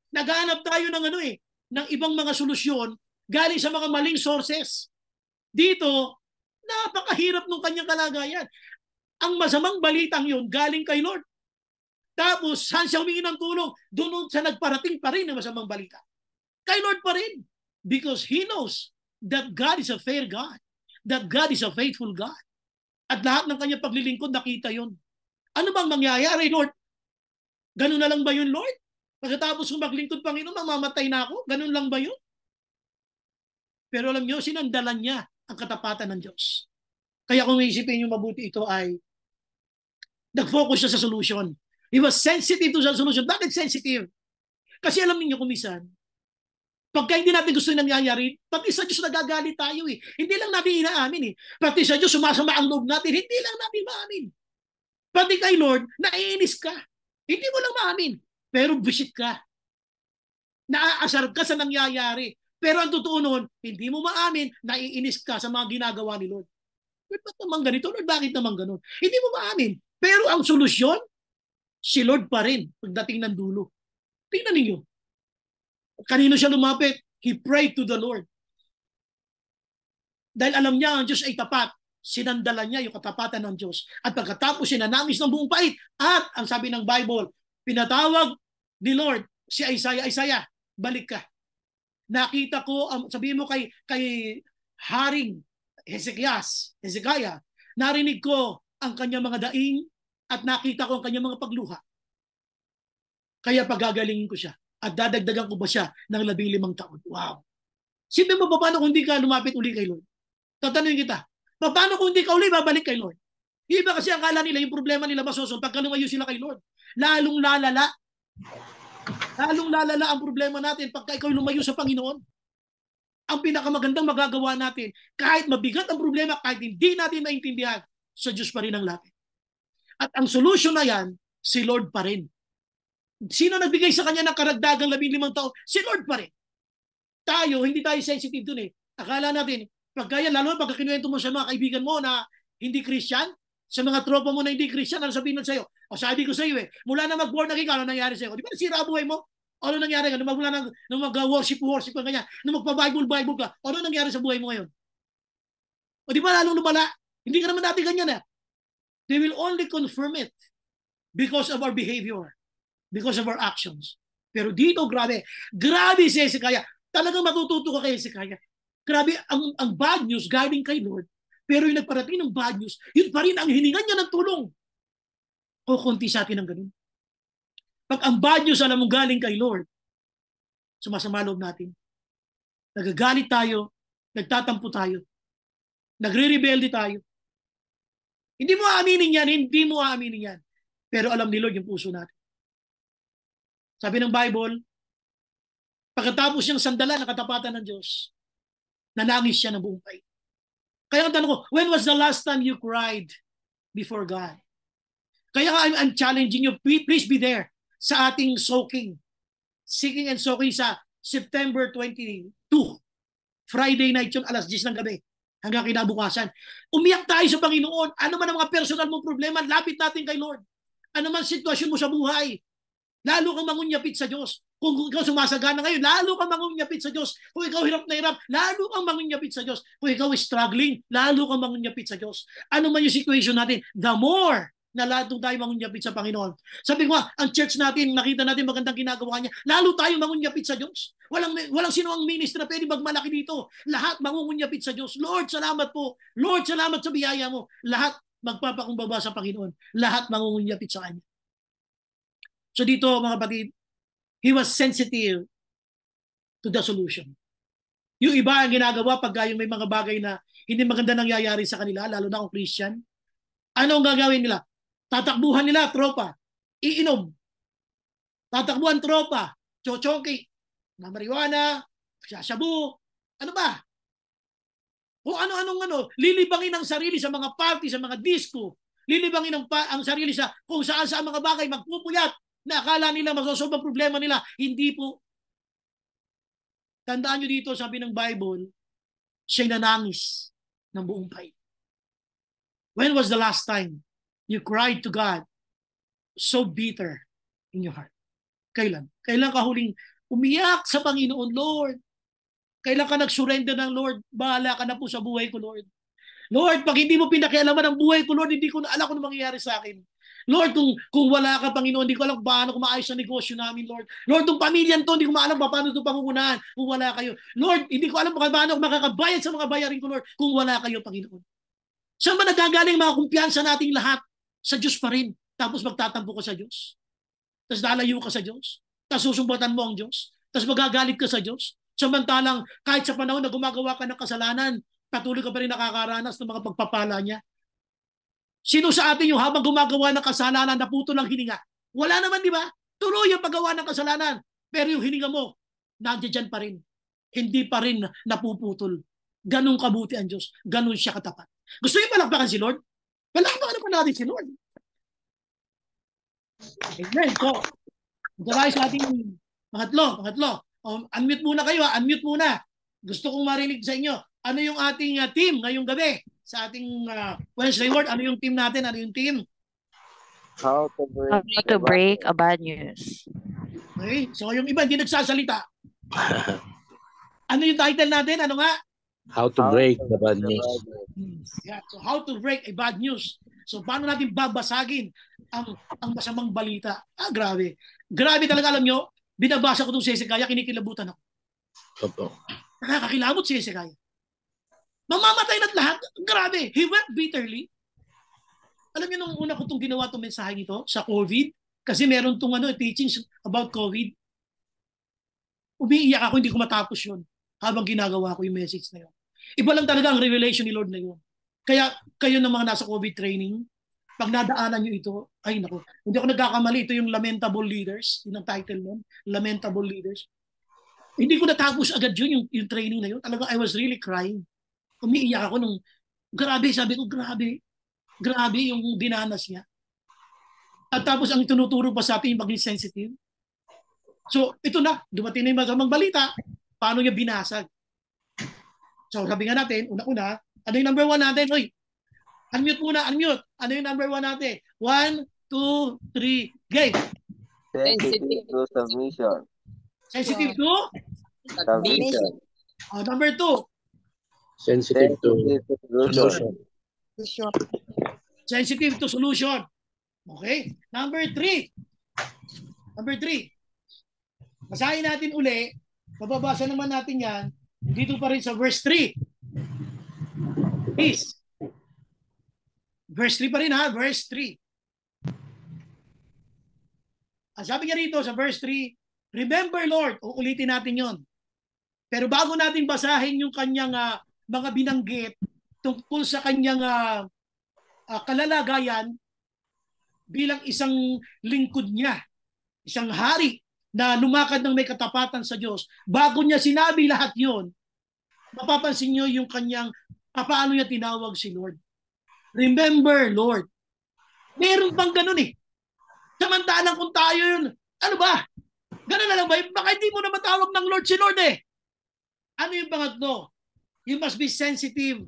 Speaker 1: Naghahanap tayo ng ibang mga solusyon galing sa mga maling sources. Dito, napakahirap ng kanyang kalagayan. Ang masamang balitang yun galing kay Lord. Tapos, saan siya humingi ng tulong? Doon sa nagparating pa rin ng masamang balita. Kay Lord pa rin. Because He knows that God is a fair God. that God is a faithful God. At lahat ng kanyang paglilingkod, nakita yon. Ano bang mangyayari, Lord? Ganun na lang ba yun, Lord? Pagkatapos kong maglingkod, Panginoon, mamamatay na ako? Ganun lang ba yun? Pero alam nyo, sinandalan niya ang katapatan ng Diyos. Kaya kung isipin nyo mabuti, ito ay nag-focus siya sa solution. He was sensitive to the solution. Bakit sensitive? Kasi alam niyo kung minsan, pagka hindi natin gusto yung nangyayari, pati sa Diyos nagagalit tayo eh. Hindi lang natin inaamin eh. Pati sa Diyos sumasama ang loob natin, hindi lang natin maamin. Pati kay Lord, naiinis ka. Hindi mo lang maamin. Pero visit ka. Naaasar ka sa nangyayari. Pero ang totoo noon, hindi mo maamin, naiinis ka sa mga ginagawa ni Lord. Lord, ba't naman ganito? Lord, bakit naman ganun? Hindi mo maamin. Pero ang solusyon, si Lord pa rin pagdating ng dulo. Tingnan ninyo. Kanino siya lumapit? He prayed to the Lord. Dahil alam niya ang Diyos ay tapat, sinandalan niya yung katapatan ng Diyos. At pagkatapos sinanangis ng buong pait, at ang sabi ng Bible, pinatawag ni Lord si Isaiah, Isaiah, balik ka. Nakita ko, sabihin mo kay Haring Hezekiah, narinig ko ang kanyang mga daing at nakita ko ang kanyang mga pagluha. Kaya pagagalingin ko siya at dadagdagan ko ba siya ng 15 taon. Wow! Sino mo, paano kung hindi ka lumapit uli kay Lord? Tatanungin kita, paano kung hindi ka uli babalik kay Lord? Iba kasi akala nila yung problema nila masosolve pagka lumayo sila kay Lord. Lalong lalala. Lalong lalala ang problema natin pagka ikaw lumayo sa Panginoon. Ang pinakamagandang magagawa natin, kahit mabigat ang problema, kahit hindi natin maintindihan, sa Diyos pa rin ang lapit. At ang solution na yan, si Lord pa rin. Sino nagbigay sa kanya ng karagdagang 15 taon? Si Lord pa rin. Tayo, hindi tayo sensitive dun eh. Akala natin, pagkaya lalo pagka kinuwento mo sa mga kaibigan mo na hindi Christian, sa mga tropa mo na hindi Christian, ano sabihin nun sa'yo? O sabi ko sa'yo eh, mula na mag-born again ka, ano nangyari sa'yo? Di ba nasira buhay mo? O ano nangyari ka? Nung mag-worship ka ganyan, nung magpa-Bible ka, o ano nangyari sa buhay mo ngayon? O di ba lalong lumala? Hindi ka naman dati ganyan eh. They will only confirm it because of our behavior, because of our actions. Pero dito, grabe si Hezekiah. Talagang matututo ka kay Hezekiah. Grabe, ang bad news galing kay Lord. Pero yung nagparating ng bad news, yun pa rin ang hiningan niya ng tulong. Kukunti sa atin ang ganun. Pag ang bad news, alam mong galing kay Lord, sumasama loob natin. Nagagalit tayo, nagtatampo tayo, nagre-rebelde tayo. Hindi mo aaminin yan. Pero alam ni Lord yung puso natin. Sabi ng Bible, pagkatapos niyang sandalan ang katapatan ng Diyos, nanangis siya ng buong pait. Kaya ang tanong ko, when was the last time you cried before God? Kaya I'm challenging you, please be there sa ating seeking and soaking sa September 22. Friday night yun, alas 10 ng gabi, hanggang kinabukasan. Umiyak tayo sa Panginoon. Ano man ang mga personal mong problema, lapit natin kay Lord. Ano man sitwasyon mo sa buhay, lalo kang mangunyapit sa Diyos. Kung ikaw sumasagana ngayon, lalo kang mangunyapit sa Diyos. Kung ikaw hirap na hirap, lalo kang mangunyapit sa Diyos. Kung ikaw is struggling, lalo kang mangunyapit sa Diyos. Ano man yung situation natin, the more na lalo tayo mangunyapit sa Panginoon. Sabi ko ang church natin, nakita natin magandang ginagawa niya, lalo tayo mangunyapit sa Diyos. Walang sino ang ministry na pwede magmalaki dito. Lahat mangunyapit sa Diyos. Lord, salamat po. Lord, salamat sa biyaya mo. Lahat magpapakumbaba sa Panginoon. Lahat mangunyapit sa Kanya. So dito mga kapatid, he was sensitive to the solution. Yung iba ang ginagawa pag yung may mga bagay na hindi maganda nangyayari sa kanila, lalo na kung Christian, ano ang gagawin nila? Tatakbuhan nila, tropa. Iinom. Tatakbuhan, tropa. Chochoki. Na marijuana. Shabu. Ano ba? O ano-anong lilibangin ang sarili sa mga party, sa mga disco. Lilibangin ang sarili sa kung saan mga bagay, magpupuyat na akala nila masosolve ang problema nila. Hindi po. Tandaan nyo dito, sabi ng Bible, siya'y nanangis ng buong pait. When was the last time you cried to God so bitter in your heart? Kailan? Kailan ka huling umiyak sa Panginoon, Lord? Kailan ka nag-surrender ng Lord? Bahala ka na po sa buhay ko, Lord. Lord, pag hindi mo pinakialaman ang buhay ko, Lord, hindi ko na alam kung ano mangyayari sa akin. Lord, kung wala ka, Panginoon, hindi ko alam paano kung maayos ang negosyo namin, Lord. Lord, itong pamilyan to, hindi ko maalam paano ito pangungunahan kung wala kayo. Lord, hindi ko alam paano makakabayad sa mga bayarin ko, Lord, kung wala kayo, Panginoon. Saan ba nagagaling mga kumpiyansa nating lahat? Sa Diyos pa rin. Tapos magtatampo ka sa Diyos. Tapos lalayo ka sa Diyos. Tapos susumbatan mo ang Diyos. Tapos magagalit ka sa Diyos. Samantalang kahit sa panahon na gumagawa ka ng kasalanan, patuloy ka pa rin nakakaranas ng mga pagpapala niya. Sino sa atin yung habang gumagawa ng kasalanan naputo ng hininga? Wala naman, di ba? Tuloy ang paggawa ng kasalanan. Pero yung hininga mo, nandiyan pa rin. Hindi pa rin napuputol. Ganun kabuti ang Diyos. Ganun siya katapat. Gusto niyo palakpakan si Lord? Palakpakan pa natin si Lord. Amen. So, ito tayo sa ating pangatlo. Unmute muna kayo. Unmute muna. Gusto kong marinig sa inyo. Ano yung ating team ngayong gabi? Sa ating Wednesday Word, ano yung team natin? Ano yung team?
Speaker 3: How to break a bad news.
Speaker 1: Okay. So yung iba hindi nagsasalita. Ano yung title natin? Ano nga?
Speaker 2: How to break the bad news.
Speaker 1: Yeah. So how to break a bad news. So paano natin babasagin ang masamang balita? Grabe. Grabe talaga, alam nyo, binabasa ko itong si Hezekiah, kinikilabutan ako.
Speaker 2: Opo.
Speaker 1: Nakakakilabot si Hezekiah. Mamamatay na't lahat. Grabe. He wept bitterly. Alam niyo nung una ko itong ginawa itong mensahe nito sa COVID, kasi meron itong teachings about COVID. Umiiyak ako, hindi ko matapos yun habang ginagawa ko yung message na yun. Iba lang talaga ang revelation ni Lord na yun. Kaya kayo ng mga nasa COVID training, pag nadaanan nyo ito, ay naku, hindi ako nagkakamali, ito yung Lamentable Leaders, yun ang title nun, Lamentable Leaders. Hindi ko natapos agad yun, yung training na yun. Talaga, I was really crying. Umiiyak ako nung, grabe, sabi ko, grabe yung dinanas niya. At tapos ang tinuturo pa sa atin yung maging sensitive. So, ito na, dumating na yung masamang balita, paano niya binasag. So, sabi nga natin, una-una, ano yung number 1 natin? Hoy, unmute muna, unmute. Ano yung number 1 natin? 1, 2, 3, game.
Speaker 4: Sensitive to submission.
Speaker 1: Sensitive to?
Speaker 4: Submission.
Speaker 1: Number 2.
Speaker 2: Sensitive to solution.
Speaker 1: Sensitive to solution. Okay? Number 3. Basahin natin uli. Mababasa naman natin yan. Dito pa rin sa verse 3. Please. Verse 3 pa rin ha. Verse 3. Ang sabi niya rito sa verse 3, remember Lord, uulitin natin yon. Pero bago natin basahin yung kanyang mga binanggit tungkol sa kanyang kalalagayan bilang isang lingkod niya, isang hari na lumakad ng may katapatan sa Diyos. Bago niya sinabi lahat yon, mapapansin niyo yung kanyang paano niya tinawag si Lord. Remember Lord. Meron pang ganun eh. Samantalang kung tayo yun, ano ba? Ganun na lang ba? Baka hindi mo na matawag ng Lord si Lord eh. Ano yung pangatlo? You must be sensitive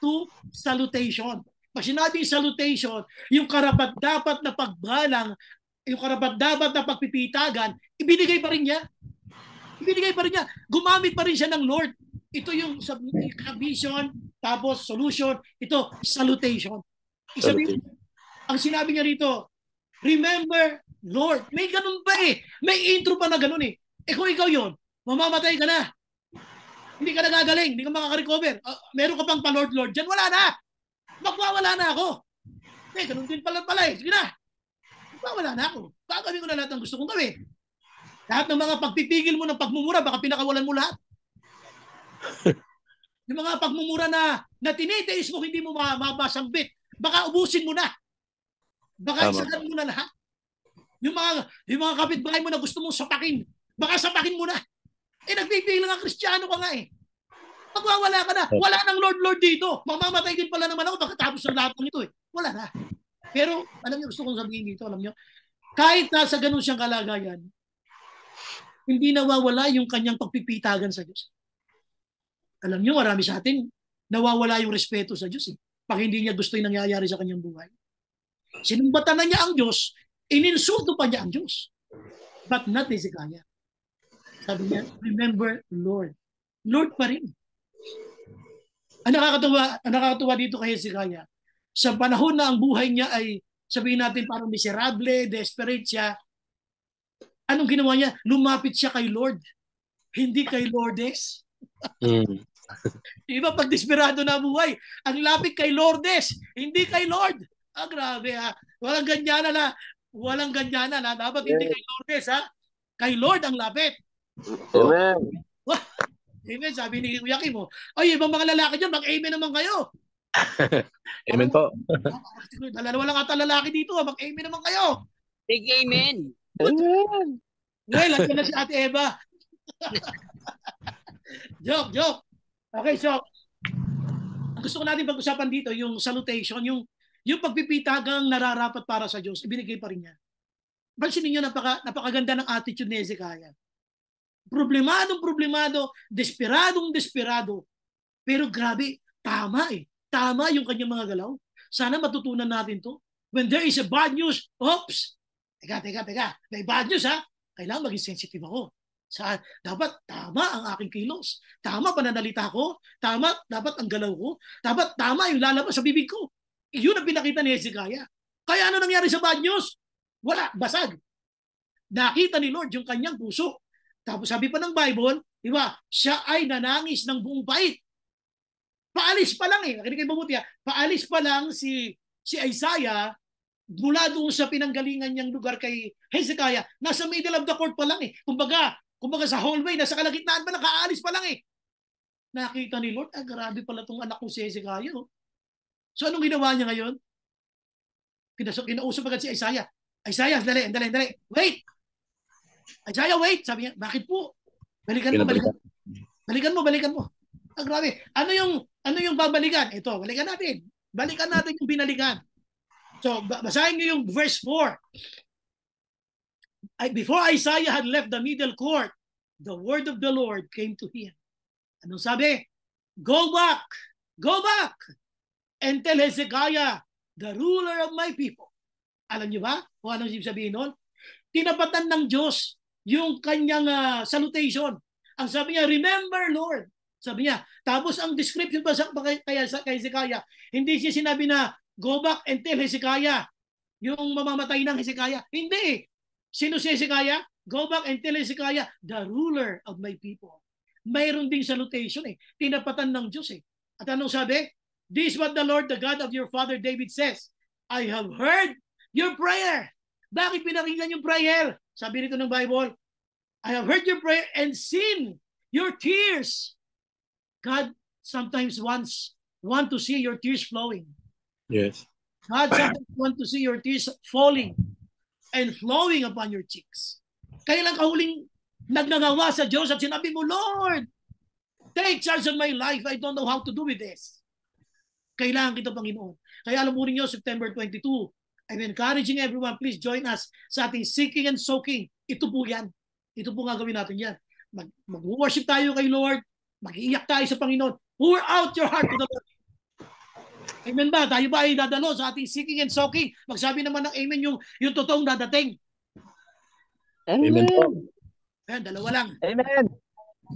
Speaker 1: to salutation. Pag sinabing salutation, yung karapat-dapat na pagbalang, yung karapat-dapat na pagpipitagan, ibinigay pa rin niya. Gumamit pa rin siya ng Lord. Ito yung vision, tapos solution, ito salutation. Ang sinabi niya rito, remember Lord. May ganun pa eh. May intro pa na ganun eh. Kung ikaw yun, mamamatay ka na. Hindi ka nagagaling, hindi ka makaka-recover. Meron ka pang pa-Lord dyan, wala na. Magwawala na ako. Ganun din pala eh. Sige na. Magwawala na ako. Gagawin ko na lahat ng gusto kong gawin. Lahat ng mga pagpipigil mo ng pagmumura, baka pinakawalan mo lahat. Yung mga pagmumura na tinitiis mo, hindi mo mabasambit, baka ubusin mo na. Baka isahan mo na lahat. Yung mga kapitbahay mo na gusto mong sapakin, baka sapakin mo na. Nagpipigil nga Kristiyano ka nga eh. Magwawala ka na. Wala nang Lord dito. Mamamatay din pala naman ako pagkatapos ng lahat ng ito eh. Wala na. Pero, alam niyo, gusto kong sabihin dito, alam niyo, kahit nasa ganun siyang kalagayan, hindi nawawala yung kanyang pagpipitagan sa Diyos. Alam niyo, marami sa atin, nawawala yung respeto sa Diyos eh. Pag hindi niya gusto yung nangyayari sa kanyang buhay. Sinumbatan na niya ang Diyos, ininsulto pa niya ang Diyos. But not Hezekiah. Sabi niya, remember Lord. Lord pa rin. Ang nakakatuwa dito kay Hezekiah, sa panahon na ang buhay niya ay sabihin natin parang miserable, desperate siya. Anong ginawa niya? Lumapit siya kay Lord. Hindi kay Lourdes. Iba pag desperado na buhay, ang lapit kay Lourdes, hindi kay Lord. Grabe ha. Walang ganyanan na. Walang ganyanan ha. Dapat hindi kay Lourdes ha. Kay Lord ang lapit.
Speaker 4: Amen.
Speaker 1: Amen. Sabi ni Kuya Kim, ay, ibang mga lalaki dyan, mag-amen naman kayo.
Speaker 2: Amen po.
Speaker 1: Dalawa lang ata lalaki dito, mag-amen naman kayo.
Speaker 5: Big amen.
Speaker 4: Amen.
Speaker 1: Well, andyan na si Ate Eva. Joke. Okay, so, ang gusto ko natin pag-usapan dito, yung salutation, yung pagpipitagang nararapat para sa Diyos, ibinigay pa rin niya. Pansinin niyo, napakaganda ng attitude ni Hezekiah. Problemado, desperado. Pero grabe, tama eh. Tama yung kanyang mga galaw. Sana matutunan natin to. When there is a bad news, oops, teka, may bad news ha. Kailangan maging sensitive ako. Dapat tama ang aking kilos. Tama pananalita ko. Dapat ang galaw ko. Dapat tama yung lalabas sa bibig ko. Yun ang pinakita ni Hezekiah. Kaya ano nangyari sa bad news? Wala, basag. Nakita ni Lord yung kanyang puso. Tapos sabi pa ng Bible, diba, siya ay nanangis ng buong pait. Paalis pa lang nakinig kayo mabuti paalis pa lang si Isaiah mula doon sa pinanggalingan niyang lugar kay Hezekiah, nasa middle of the court pa lang Kumbaga sa hallway, nasa kalagitnaan pa lang, kaalis pa lang Nakita ni Lord, grabe pala tong anak ko si Hezekiah. So anong ginawa niya ngayon? Kinausap agad si Isaiah. Isaiah, dali. Wait! Isaiah, wait! Sabi niya, bakit po? Balikan mo. Grabe. Ano yung babalikan? Ito, balikan natin. Balikan natin yung binalikan. So, basahin niyo yung verse 4. Before Isaiah had left the middle court, the word of the Lord came to him. Anong sabi? Go back, and tell Hezekiah, the ruler of my people. Alam niyo ba kung anong sabihin nun? Tinapatan ng Diyos yung kanyang salutation. Ang sabi niya, remember Lord. Sabi niya, tapos ang description pa kay Hezekiah, hindi siya sinabi na, go back and tell Hezekiah, yung mamamatay ng Hezekiah. Hindi. Sino si Hezekiah? Go back and tell Hezekiah, the ruler of my people. Mayroon ding salutation Tinapatan ng Diyos At anong sabi? This is what the Lord, the God of your father David says, I have heard your prayer. Bakit pinakinggan yung prayer? Sabi nito ng Bible, I have heard your prayer and seen your tears. God sometimes want to see your tears flowing.
Speaker 2: Yes.
Speaker 1: God sometimes want to see your tears falling and flowing upon your cheeks. Kailan ka huling nagnangawa sa Diyos at sinabi mo, Lord, take charge of my life. I don't know how to do with this. Kailangan kita, Panginoon. Kaya alam mo rin nyo, September 22, I'm encouraging everyone, please join us sa ating seeking and soaking. Ito po yan. Ito po nga gawin natin yan. Mag-worship tayo kay Lord. Mag-iiyak tayo sa Panginoon. Pour out your heart to the Lord. Amen ba? Tayo ba ay dadalo sa ating seeking and soaking? Magsabi naman ng amen yung totoong dadating.
Speaker 2: Amen po.
Speaker 1: Ayan, dalawa lang.
Speaker 6: Amen.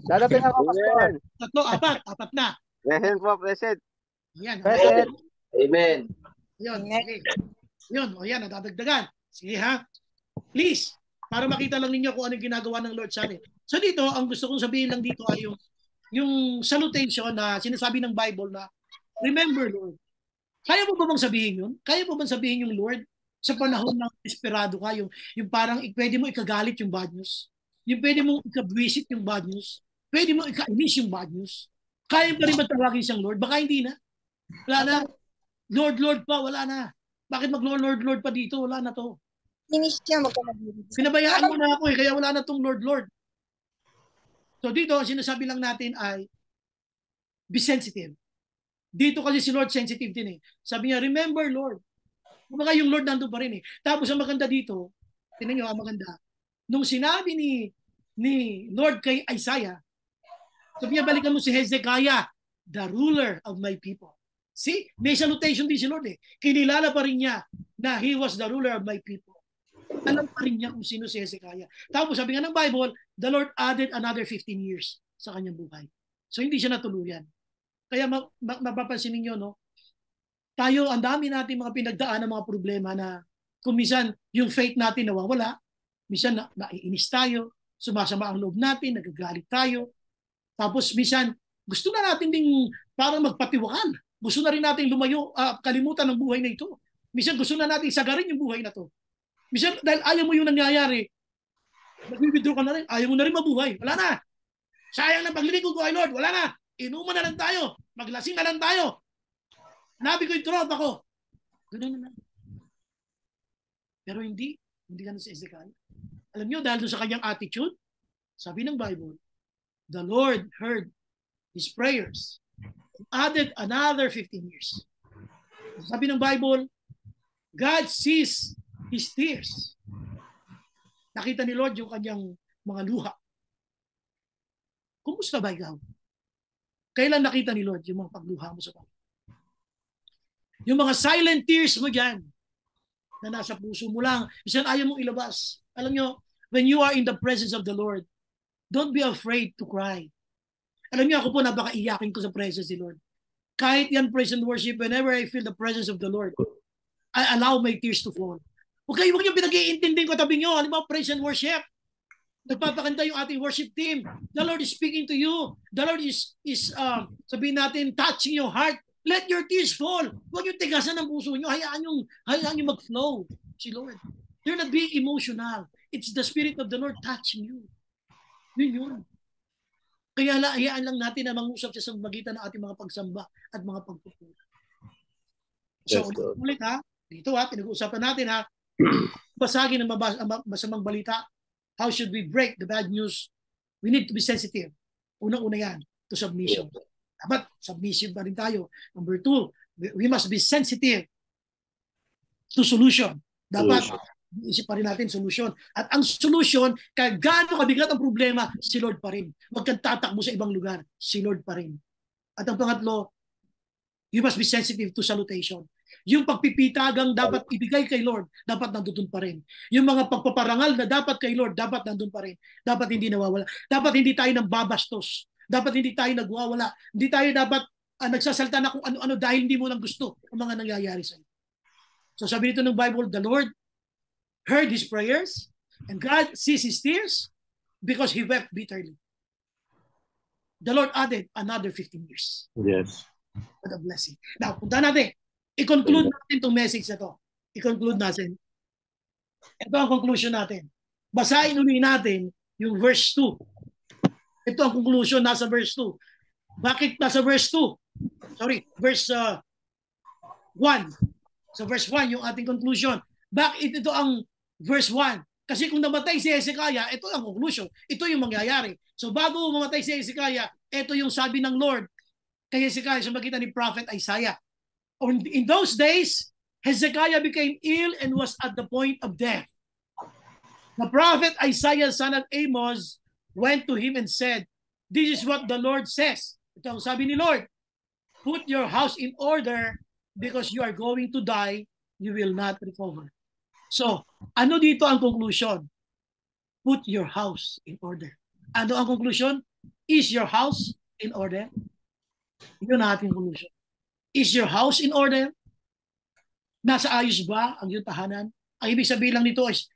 Speaker 6: Dadating ako, Pastor.
Speaker 1: Tatlo, apat na.
Speaker 4: Present po, present.
Speaker 1: Ayan.
Speaker 6: Present.
Speaker 4: Amen.
Speaker 1: Yun, sige. Yun, ayan, nadadagdagan. Sige ha. Please, para makita lang ninyo kung ano yung ginagawa ng Lord sa atin. So dito, ang gusto kong sabihin lang dito ay yung salutation na sinasabi ng Bible na, remember Lord. Kaya mo ba bang sabihin yun? Kaya mo bang sabihin yung Lord sa panahon ng desperado ka? Yung parang pwede mo ikagalit yung bad news. Yung pwede mo ikabwisit yung bad news. Pwede mo ikainis yung bad news. Kaya pa rin matawagin siyang Lord? Baka hindi na. Wala na. Lord pa, wala na. Bakit mag-Lord pa dito? Wala na to.
Speaker 7: Finish siya magkakabili.
Speaker 1: Pinabayaan mo na ako kaya wala na tong Lord. So dito, sinasabi lang natin ay be sensitive. Dito kasi si Lord sensitive din Sabi niya, remember Lord. Kumbaga yung Lord nandun pa rin Tapos ang maganda dito, tingnan niyo ang maganda. Nung sinabi ni Lord kay Isaiah, sabi niya, balikan mo si Hezekiah, the ruler of my people. See, may salutation din si Lord Kinilala pa rin niya na he was the ruler of my people. Alam pa rin niya kung sino si Hezekiah. Tapos sabi nga ng Bible, the Lord added another 15 years sa kanyang buhay. So hindi siya natuluyan. Kaya mapapansin ninyo, no? Tayo, ang dami natin mga pinagdaan ng mga problema na kung minsan yung faith natin nawawala, minsan naiinis tayo, sumasama ang loob natin, nagagalit tayo. Tapos minsan, gusto na natin ding parang magpatiwakan. Gusto na rin natin lumayo, kalimutan ng buhay na ito. Minsan gusto na natin sagarin yung buhay na to. Minsan dahil ayaw mo yung nangyayari, nag-withdraw ka na rin, ayaw mo na rin mabuhay. Wala na. Sayang na paglilingkod ko kay Lord. Wala na. Inuman na lang tayo. Maglasing na lang tayo. Nabi ko yung tropa ko. Ganun na. Pero hindi ganun si Ezekiel. Alam niyo, dahil doon sa kanyang attitude, sabi ng Bible, the Lord heard his prayers and added another 15 years. Sabi ng Bible, God sees his tears. Nakita ni Lord yung kanyang mga luha. Kumusta ba ikaw? Kailan nakita ni Lord yung mga pagluha mo sa Panginoon? Yung mga silent tears mo dyan, na nasa puso mo lang, minsan ayaw mong ilabas. Alam nyo, when you are in the presence of the Lord, don't be afraid to cry. Alam nyo, ako po napaka-iyakin ko sa presence ni Lord. Kahit yan praise and worship, whenever I feel the presence of the Lord, I allow my tears to fall. Huwag nyo pinag-iintindihin ko tabi nyo. Halimbawa, praise and worship. Nagpapakanta yung ating worship team. The Lord is speaking to you. The Lord is sabihin natin, touching your heart. Let your tears fall. Huwag yung tigasan ng puso nyo. Hayaan yung mag-flow si Lord. You're not being emotional. It's the Spirit of the Lord touching you. Yun. Kaya hayaan lang natin na mangusap siya sa magitan ng ating mga pagsamba at mga pagpupuli. So, ulit ha. Dito pinag-uusapan natin ha. Basagin ang masamang balita. How should we break the bad news? We need to be sensitive. Unang-una yan, to submission. Dapat submissive pa rin tayo. Number 2, we must be sensitive to solution. Dapat isip pa rin natin solution. At ang solution, kaya gaano kabigat ang problema, si Lord pa rin. Huwag kang tatakbo sa ibang lugar, si Lord pa rin. At ang pangatlo, you must be sensitive to salutation. Yung pagpipitagang dapat ibigay kay Lord, dapat nandun pa rin. Yung mga pagpaparangal na dapat kay Lord, dapat nandun pa rin. Dapat hindi nawawala. Dapat hindi tayo nang babastos. Dapat hindi tayo nagwawala. Hindi tayo dapat nagsasalta na kung ano-ano dahil hindi mo lang gusto ang mga nangyayari sa iyo. So sabi nito ng Bible, the Lord heard his prayers and God sees his tears because he wept bitterly. The Lord added another 15 years.
Speaker 2: Yes.
Speaker 1: What a blessing. Now, punta natin. I-conclude natin itong message na to. I-conclude natin. Ito ang conclusion natin. Basahin ulit natin yung verse 2. Ito ang conclusion nasa verse 2. Bakit nasa verse 2? Sorry, verse 1. So verse 1 yung ating conclusion. Bakit ito ang verse 1? Kasi kung namatay si Hezekiah, ito ang conclusion. Ito yung mangyayari. So bago mamatay si Hezekiah, ito yung sabi ng Lord kay Hezekiah sa magitan ni Prophet Isaiah. In those days, Hezekiah became ill and was at the point of death. The prophet Isaiah, son of Amos, went to him and said, "This is what the Lord says." Ito ang sabi ni Lord, "Put your house in order because you are going to die, you will not recover." So, ano dito ang conclusion? Put your house in order. Ano ang conclusion? Is your house in order? Yun ang ating conclusion. Is your house in order? Nasa ayos ba ang iyong tahanan? Ang ibig sabihin lang nito is,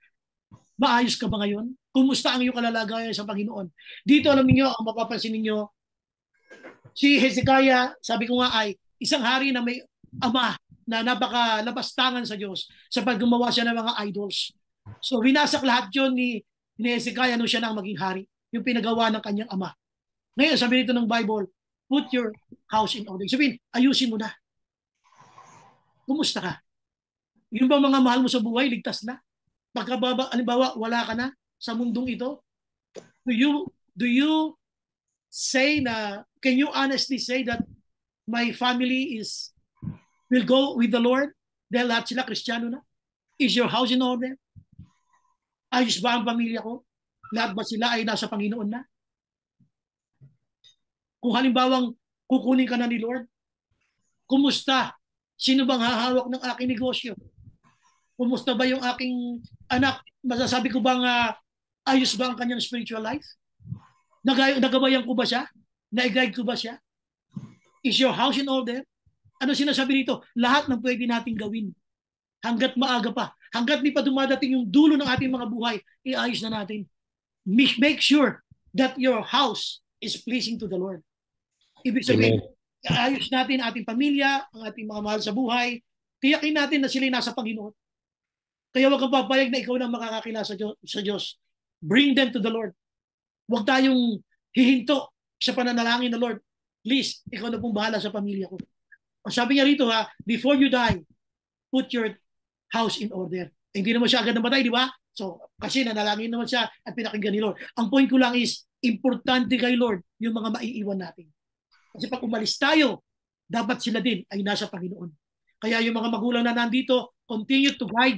Speaker 1: maayos ka ba ngayon? Kumusta ang iyong kalalagayan sa Panginoon? Dito alam niyo, ang mapapansin niyo, si Hezekiah, sabi ko nga ay, isang hari na may ama na napaka-lapastangan sa Diyos sa paggumawa siya ng mga idols. So, winasak lahat yun ni Hezekiah nung siya na ang maging hari, yung pinagawa ng kanyang ama. Ngayon, sabi nito ng Bible, put your house in order. Sabihin, ayusin mo na. Kumusta ka? Yung ba mga mahal mo sa buhay, ligtas na? Pagkababa, halimbawa, wala ka na sa mundong ito? Do you say na, can you honestly say that my family will go with the Lord? Dahil lahat sila Kristiyano na? Is your house in order? Ayos ba ang pamilya ko? Lahat ba sila ay nasa Panginoon na? Kung halimbawang kukunin ka na ni Lord, kumusta? Sino bang hahawak ng aking negosyo? Kumusta ba yung aking anak? Masasabi ko bang ayos ba ang kanyang spiritual life? Nagabayan ko ba siya? Na-guide ko ba siya? Is your house in order? Ano sinasabi dito? Lahat ng pwede nating gawin. Hanggat maaga pa. Hanggat di pa dumadating yung dulo ng ating mga buhay, iayos na natin. Make sure that your house is pleasing to the Lord. Ibig sabihin, iayos natin ating pamilya, ang ating mga mahal sa buhay. Tiyakin natin na sila nasa Panginoon. Kaya huwag kang papayag na ikaw na makakakilala sa Diyos. Bring them to the Lord. Huwag tayong hihinto sa pananalangin na Lord. Please, ikaw na pong bahala sa pamilya ko. Sabi niya rito before you die, put your house in order. Hindi naman siya agad namatay, di ba? So, kasi nanalangin naman siya at pinakinggan ni Lord. Ang point ko lang is, importante kay Lord yung mga maiiwan natin. Kasi pag umalis tayo, dapat sila din ay nasa Panginoon. Kaya yung mga magulang na nandito, continue to guide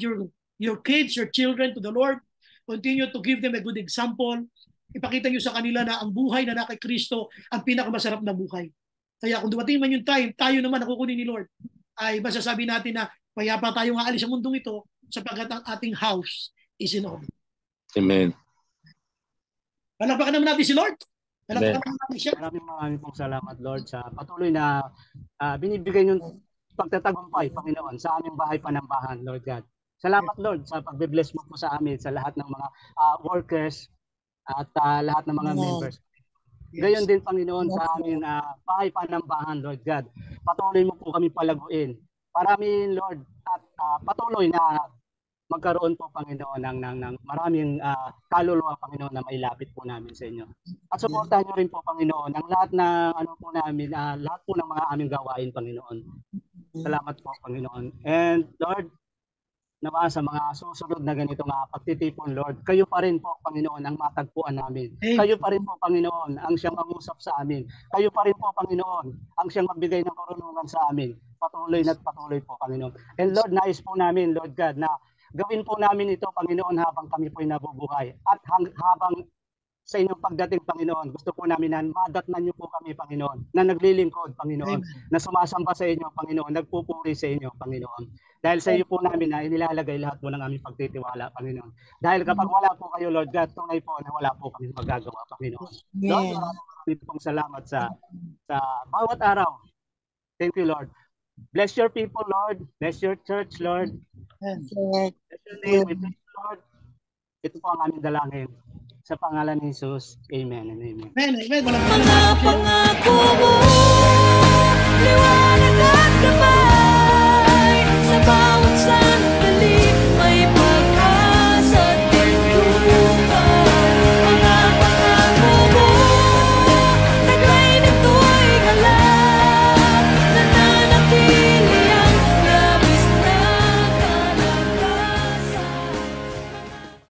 Speaker 1: your kids, your children to the Lord. Continue to give them a good example. Ipakita nyo sa kanila na ang buhay na kay Kristo ang pinakamasarap na buhay. Kaya kung dumating man yung time, tayo naman nakukunin ni Lord, ay masasabi natin na payapa tayong aalis sa mundong ito sapagkat ang ating house is in order.
Speaker 2: Amen.
Speaker 1: Palakpakan naman natin si Lord. Palakpakan naman natin siya.
Speaker 5: Maraming pong salamat, Lord, sa patuloy na binibigay niyong pagtatagumpay, Panginoon, sa aming bahay panambahan, Lord God. Salamat, Lord, sa pagbe-bless mo po sa amin, sa lahat ng mga workers at lahat ng mga members. Gayon din, Panginoon, sa aming bahay panambahan, Lord God. Patuloy mo po kami palaguin. Maraming, Lord, at patuloy na magkaroon po, Panginoon, ng maraming kaluluwa, Panginoon, na mailapit po namin sa inyo. At suportahan niyo rin po, Panginoon, ang lahat na po namin, lahat po ng mga aming gawain, Panginoon. Salamat po, Panginoon. And Lord, nawa sa mga susunod na ganitong pagtitipon, Lord, kayo pa rin po, Panginoon, ang matagpuan namin. Kayo pa rin po, Panginoon, ang siyang mangusap sa amin. Kayo pa rin po, Panginoon, ang siyang magbigay ng karunungan sa amin. Patuloy na patuloy po, Panginoon. And Lord, nais po namin, Lord God, na gawin po namin ito, Panginoon, habang kami po ay nabubuhay. At habang sa inyong pagdating, Panginoon, gusto po namin na madatnan niyo po kami, Panginoon, na naglilingkod, Panginoon, na sumasamba sa inyo, Panginoon, nagpupuri sa inyo, Panginoon. Dahil sa iyo po namin na inilalagay lahat po ng aming pagtitiwala, Panginoon. Dahil kapag wala po kayo, Lord God, tunay po na wala po kami magagawa, Panginoon. Lord, maraming pong salamat sa bawat araw. Thank you, Lord. Bless your people, Lord. Bless your church, Lord. Bless your name. We thank you, Lord. Ito po ang aming dalangin. Sa pangalan ni Jesus. Amen and amen.
Speaker 1: Amen. Amen.
Speaker 8: Mga pangako mo.